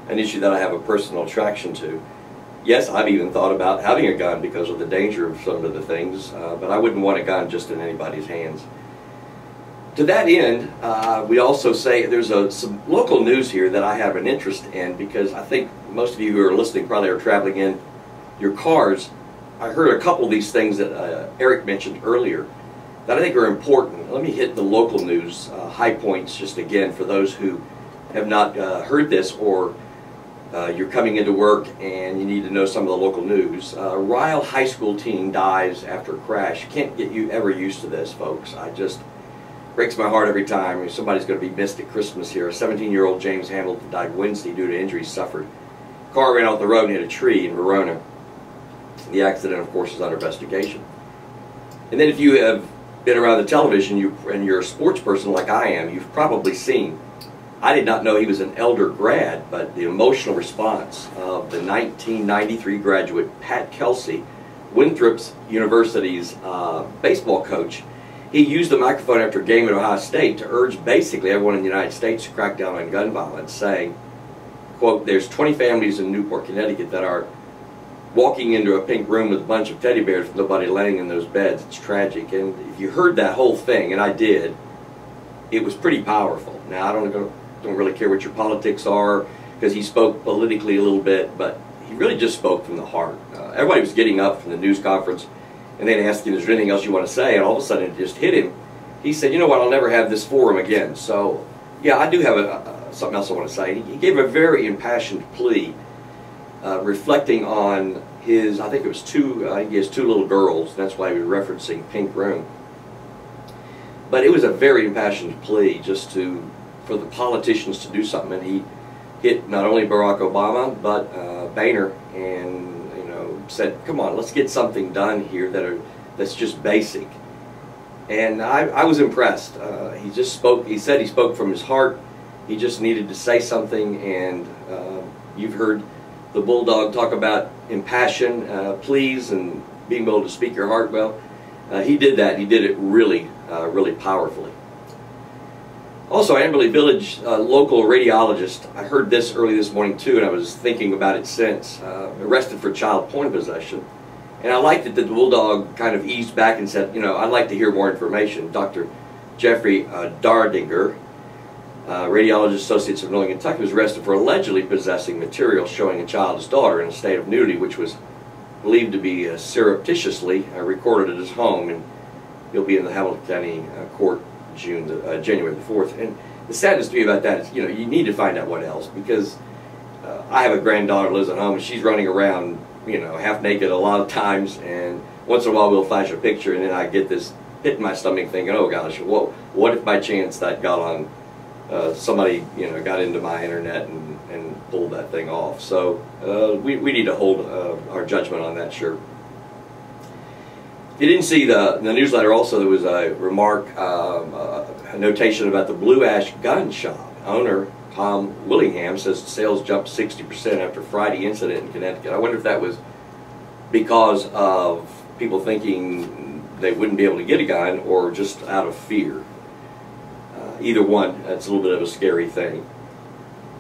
an issue that I have a personal attraction to. Yes, I've even thought about having a gun because of the danger of some of the things, but I wouldn't want a gun just in anybody's hands. To that end, we also say there's some local news here that I have an interest in, because I think most of you who are listening probably are traveling in your cars. I heard a couple of these things that Eric mentioned earlier that I think are important. Let me hit the local news high points just again for those who have not heard this, or you're coming into work and you need to know some of the local news. Ryle High School teen dies after a crash. Can't get you ever used to this, folks. Breaks my heart every time. Somebody's going to be missed at Christmas here. A 17-year-old James Hamilton died Wednesday due to injuries suffered. Car ran off the road and hit a tree in Verona. The accident, of course, is under investigation. And then if you have been around the television and you're a sports person like I am, you've probably seen, I did not know he was an Elder grad, but the emotional response of the 1993 graduate Pat Kelsey, Winthrop University's baseball coach. He used the microphone after a game at Ohio State to urge basically everyone in the United States to crack down on gun violence, saying, quote, there's 20 families in Newport, Connecticut that are walking into a pink room with a bunch of teddy bears with nobody laying in those beds. It's tragic. And if you heard that whole thing, and I did, it was pretty powerful. Now, I don't really care what your politics are, because he spoke politically a little bit, but he really just spoke from the heart. Everybody was getting up from the news conference, and then asking, is there anything else you want to say? And all of a sudden it just hit him. He said, you know what, I'll never have this forum again. So, yeah, I do have something else I want to say. He gave a very impassioned plea, reflecting on his, I think it was he has 2 little girls, and that's why he was referencing Pink Room. But it was a very impassioned plea just for the politicians to do something. And he hit not only Barack Obama, but Boehner, and said, come on, let's get something done here that's just basic. And I was impressed. He just spoke, he said he spoke from his heart. He just needed to say something, and you've heard the Bulldog talk about impassion, pleas, and being able to speak your heart well. He did that. He did it really, really powerfully. Also, Amberley Village local radiologist, I heard this early this morning too, and I was thinking about it since, arrested for child porn possession. And I liked it that the Bulldog kind of eased back and said, I'd like to hear more information. Dr. Jeffrey Dardinger, Radiologist Associates of Northern Kentucky, was arrested for allegedly possessing material showing a child's daughter in a state of nudity, which was believed to be surreptitiously recorded at his home, and he'll be in the Hamilton County Court January the 4th. And the saddest to me about that is, you know, you need to find out what else, because I have a granddaughter who lives at home, and she's running around, you know, half naked a lot of times, and once in a while we'll flash a picture, and then I get this pit in my stomach thinking, oh gosh, what if by chance that got on, somebody, you know, got into my internet and pulled that thing off. So we need to hold our judgment on that, sure. If you didn't see the newsletter, also there was a remark, a notation about the Blue Ash Gun Shop. Owner Tom Willingham says sales jumped 60% after Friday incident in Connecticut. I wonder if that was because of people thinking they wouldn't be able to get a gun, or just out of fear. Either one, that's a little bit of a scary thing.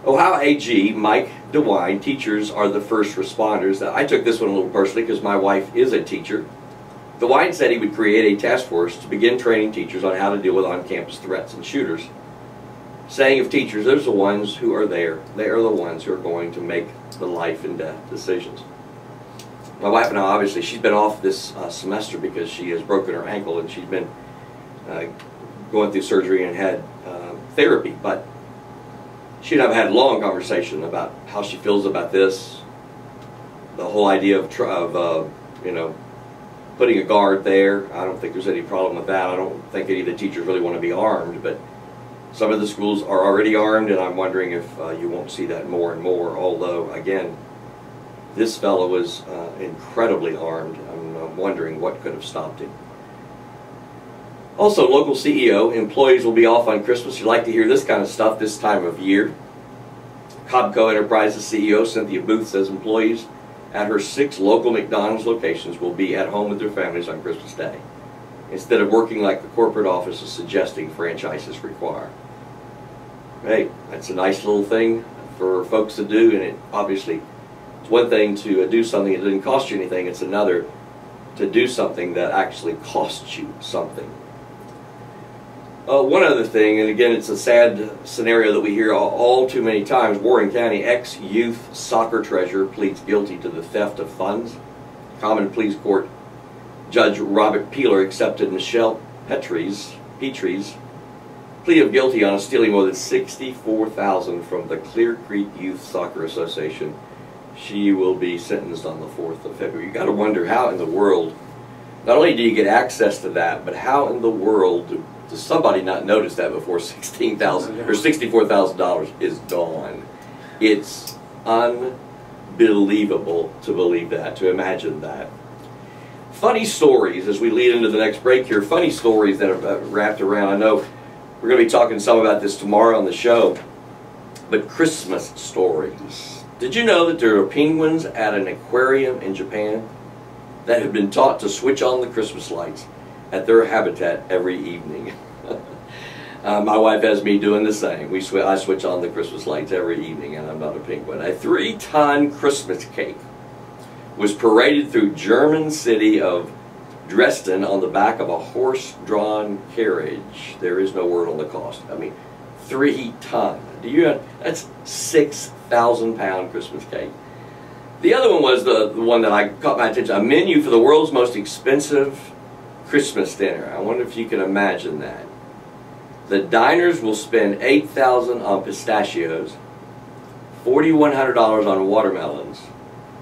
Ohio AG Mike DeWine, teachers are the first responders. I took this one a little personally because my wife is a teacher. DeWine said he would create a task force to begin training teachers on how to deal with on-campus threats and shooters, saying of teachers, those are the ones who are there. They are the ones who are going to make the life and death decisions. My wife and I, obviously, she's been off this semester because she has broken her ankle, and she's been going through surgery and had therapy, but she and I have had a long conversation about how she feels about this, the whole idea of you know, putting a guard there. I don't think there's any problem with that. I don't think any of the teachers really want to be armed, but some of the schools are already armed, and I'm wondering if you won't see that more and more, although, again, this fellow was incredibly armed. I'm wondering what could have stopped him. Also, local CEO, employees will be off on Christmas. You like to hear this kind of stuff this time of year. Cobco Enterprises CEO Cynthia Booth says employees at her 6 local McDonald's locations will be at home with their families on Christmas Day, instead of working like the corporate office is suggesting franchises require. Hey, that's a nice little thing for folks to do, and it obviously, it's one thing to do something that didn't cost you anything, it's another to do something that actually costs you something. One other thing, and again it's a sad scenario that we hear all too many times, Warren County ex-youth soccer treasurer pleads guilty to the theft of funds. Common Pleas Court Judge Robert Peeler accepted Michelle Petrie's plea of guilty on stealing more than $64,000 from the Clear Creek Youth Soccer Association. She will be sentenced on the 4th of February. You got to wonder how in the world, not only do you get access to that, but how in the world does somebody not notice that before $16,000 or $64,000 is gone? It's unbelievable to believe that, to imagine that. Funny stories as we lead into the next break here. Funny stories that are wrapped around. I know we're going to be talking some about this tomorrow on the show, but Christmas stories. Did you know that there are penguins at an aquarium in Japan that have been taught to switch on the Christmas lights at their habitat every evening? My wife has me doing the same. I switch on the Christmas lights every evening, and I'm not a penguin. A 3-ton Christmas cake was paraded through German city of Dresden on the back of a horse-drawn carriage. There is no word on the cost. I mean, 3 ton. That's 6,000 pound Christmas cake. The other one was the one that I caught my attention. A menu for the world's most expensive Christmas dinner. I wonder if you can imagine that. The diners will spend $8,000 on pistachios, $4,100 on watermelons,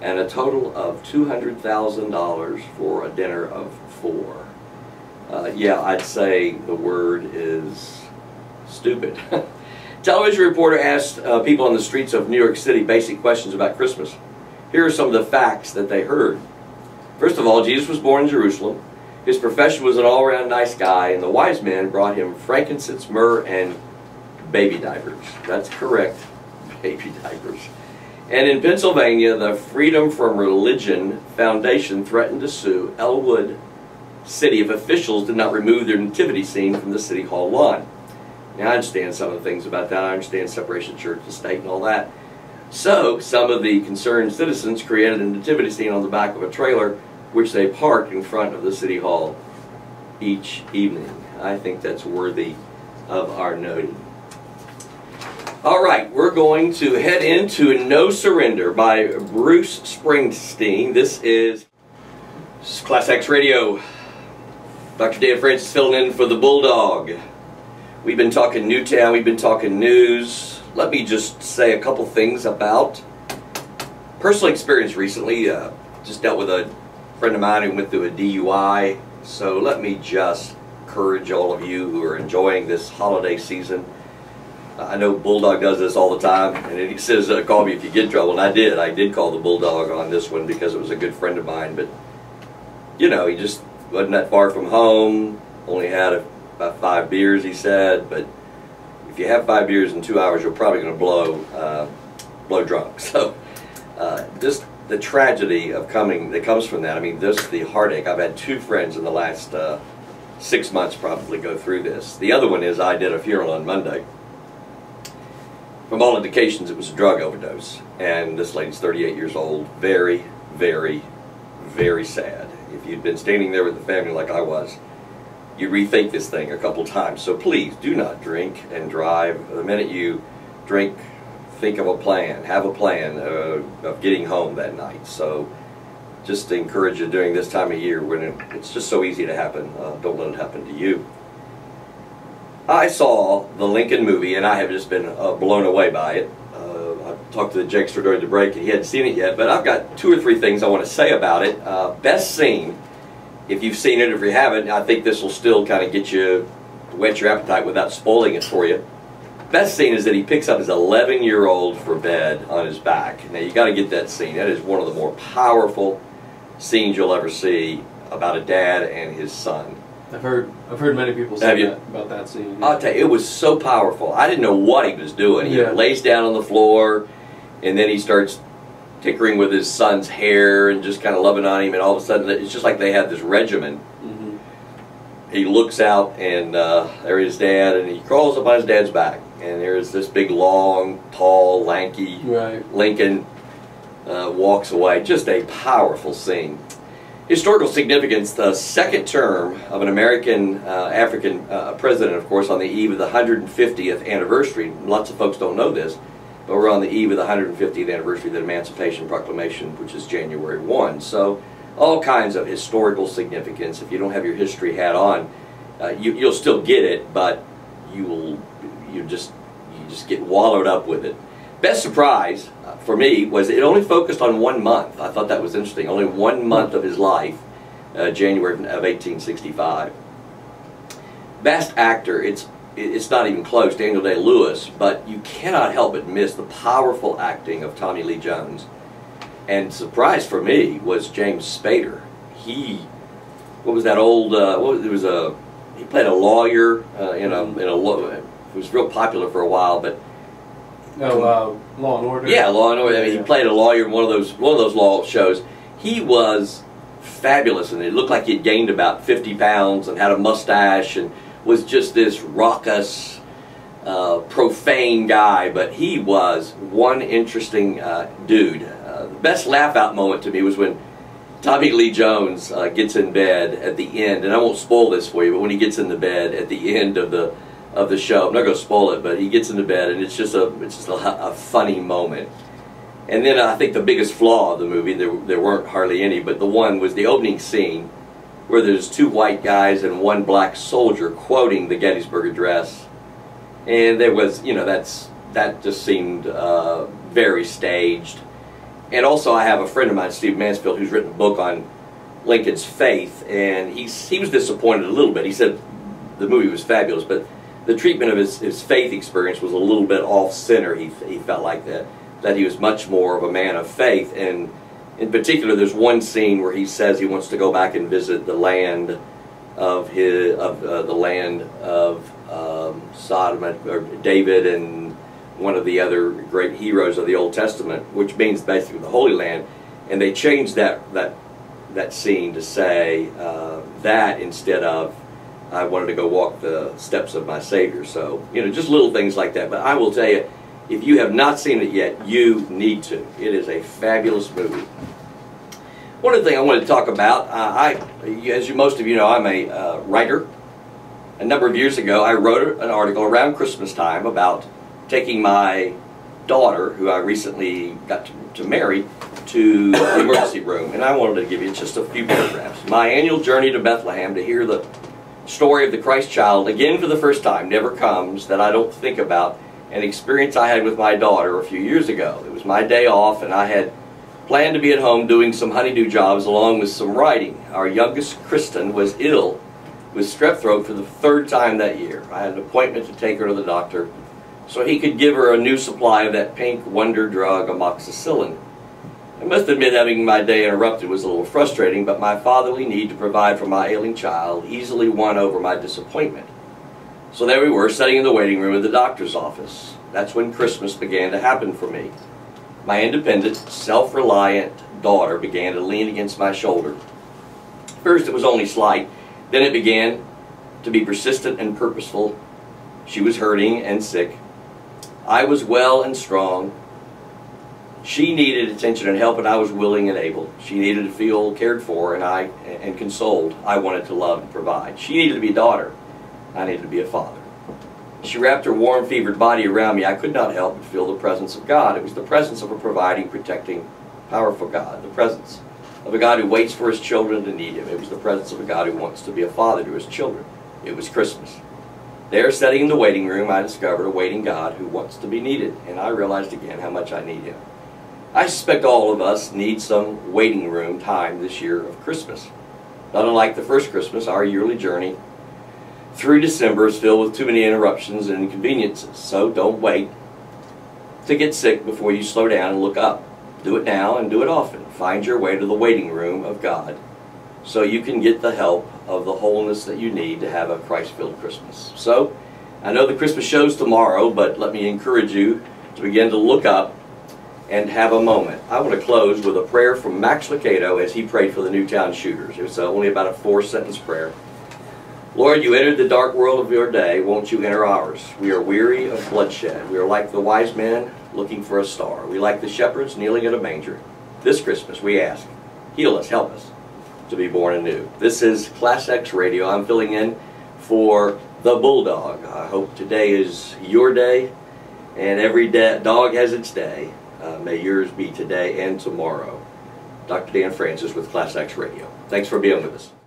and a total of $200,000 for a dinner of 4. Yeah, I'd say the word is stupid. Television reporter asked people on the streets of New York City basic questions about Christmas. Here are some of the facts that they heard. First of all, Jesus was born in Jerusalem. His profession was an all-around nice guy, and the wise men brought him frankincense, myrrh, and baby diapers. That's correct, baby diapers. And in Pennsylvania, the Freedom from Religion Foundation threatened to sue Elwood City if officials did not remove their nativity scene from the City Hall lawn. Now, I understand some of the things about that. I understand separation of church and state and all that. So, some of the concerned citizens created a nativity scene on the back of a trailer, which they parked in front of the City Hall each evening. I think that's worthy of our noting. All right, we're going to head into No Surrender by Bruce Springsteen. This is This is Class X Radio. Dr. Dan Francis filling in for the Bulldog. We've been talking Newtown, we've been talking news. Let me just say a couple things about personal experience recently. Just dealt with a friend of mine who went through a DUI. So let me just encourage all of you who are enjoying this holiday season. I know Bulldog does this all the time, and he says, call me if you get in trouble, and I did call the Bulldog on this one because it was a good friend of mine, but you know, he just wasn't that far from home, only had about 5 beers, he said, but if you have 5 beers in 2 hours, you're probably going to blow drunk. So just the tragedy of that comes from that. I mean, the heartache. I've had 2 friends in the last 6 months probably go through this. The other one is I did a funeral on Monday. From all indications, it was a drug overdose, and this lady's 38 years old. Very, very, very sad. If you'd been standing there with the family like I was, you rethink this thing a couple times. So please do not drink and drive. The minute you drink, think of a plan. Have a plan of getting home that night. So just to encourage you during this time of year when it's just so easy to happen, don't let it happen to you. I saw the Lincoln movie, and I have just been blown away by it. I talked to the Jakester during the break, and he hadn't seen it yet, but I've got 2 or 3 things I want to say about it. Best scene, if you've seen it, if you haven't, I think this will still kind of get you, whet your appetite without spoiling it for you. Best scene is that he picks up his 11-year-old for bed on his back. Now, you got to get that scene. That is one of the more powerful scenes you'll ever see about a dad and his son. I've heard many people say that about that scene. I'll tell you, it was so powerful. I didn't know what he was doing. He lays down on the floor, and then he starts tinkering with his son's hair and just kind of loving on him, and all of a sudden it's just like they had this regimen. Mm-hmm. He looks out, and there is Dad, and he crawls up on his dad's back, and there's this big, long, tall, lanky Lincoln walks away. Just a powerful scene. Historical significance, the second term of an American African president, of course, on the eve of the 150th anniversary. Lots of folks don't know this, but we're on the eve of the 150th anniversary of the Emancipation Proclamation, which is January 1. So all kinds of historical significance. If you don't have your history hat on, you'll still get it, but you just get wallowed up with it. Best surprise for me was it only focused on 1 month. I thought that was interesting. Only 1 month of his life, January of 1865. Best actor, it's not even close, Daniel Day-Lewis, but you cannot help but miss the powerful acting of Tommy Lee Jones. And surprise for me was James Spader. What was that old? He played a lawyer it was real popular for a while, but. Law and Order. Yeah, Law and Order. I mean, he played a lawyer in one of those law shows. He was fabulous, and it looked like he'd gained about 50 pounds and had a mustache and was just this raucous, profane guy. But he was one interesting dude. The best laugh-out moment to me was when Tommy Lee Jones gets in bed at the end, and I won't spoil this for you, but when he gets in the bed at the end of the show. I'm not going to spoil it, but he gets into bed, and it's just a funny moment. And then I think the biggest flaw of the movie, there weren't hardly any, but the one was the opening scene where there's 2 white guys and 1 black soldier quoting the Gettysburg Address. And there was, that just seemed very staged. And also I have a friend of mine, Steve Mansfield, who's written a book on Lincoln's faith, and he was disappointed a little bit. He said the movie was fabulous, but the treatment of his faith experience was a little bit off-center. He felt like that he was much more of a man of faith. And in particular, there's one scene where he says he wants to go back and visit the land of Sodom, or David, and one of the other great heroes of the Old Testament, which means basically the Holy Land. And they changed that scene to say that instead of I wanted to go walk the steps of my Savior. So, just little things like that. But I will tell you, if you have not seen it yet, you need to. It is a fabulous movie. One other thing I wanted to talk about, as most of you know, I'm a writer. A number of years ago, I wrote an article around Christmas time about taking my daughter, who I recently got to marry, to the emergency room, and I wanted to give you just a few paragraphs. My annual journey to Bethlehem to hear the story of the Christ child again for the first time never comes that I don't think about an experience I had with my daughter a few years ago. It was my day off, and I had planned to be at home doing some honeydew jobs along with some writing. Our youngest, Kristen, was ill with strep throat for the third time that year. I had an appointment to take her to the doctor so he could give her a new supply of that pink wonder drug, amoxicillin. I must admit having my day interrupted was a little frustrating, but my fatherly need to provide for my ailing child easily won over my disappointment. So there we were, sitting in the waiting room of the doctor's office. That's when Christmas began to happen for me. My independent, self-reliant daughter began to lean against my shoulder. First it was only slight, then it began to be persistent and purposeful. She was hurting and sick. I was well and strong. She needed attention and help, and I was willing and able. She needed to feel cared for and consoled. I wanted to love and provide. She needed to be a daughter. I needed to be a father. She wrapped her warm, fevered body around me. I could not help but feel the presence of God. It was the presence of a providing, protecting, powerful God. The presence of a God who waits for his children to need him. It was the presence of a God who wants to be a father to his children. It was Christmas. There, sitting in the waiting room, I discovered a waiting God who wants to be needed, and I realized again how much I need him. I suspect all of us need some waiting room time this year of Christmas. Not unlike the first Christmas, our yearly journey through December is filled with too many interruptions and inconveniences. So don't wait to get sick before you slow down and look up. Do it now and do it often. Find your way to the waiting room of God so you can get the help of the wholeness that you need to have a Christ-filled Christmas. So, I know the Christmas show's tomorrow, but let me encourage you to begin to look up and have a moment. I want to close with a prayer from Max Lucado as he prayed for the Newtown shooters. It was only about a 4-sentence prayer. Lord, you entered the dark world of your day, won't you enter ours? We are weary of bloodshed. We are like the wise men looking for a star. We like the shepherds kneeling at a manger. This Christmas we ask, heal us, help us to be born anew. This is Class X Radio. I'm filling in for the Bulldog. I hope today is your day, and every dog has its day. May yours be today and tomorrow. Dr. Dan Francis with Class X Radio. Thanks for being with us.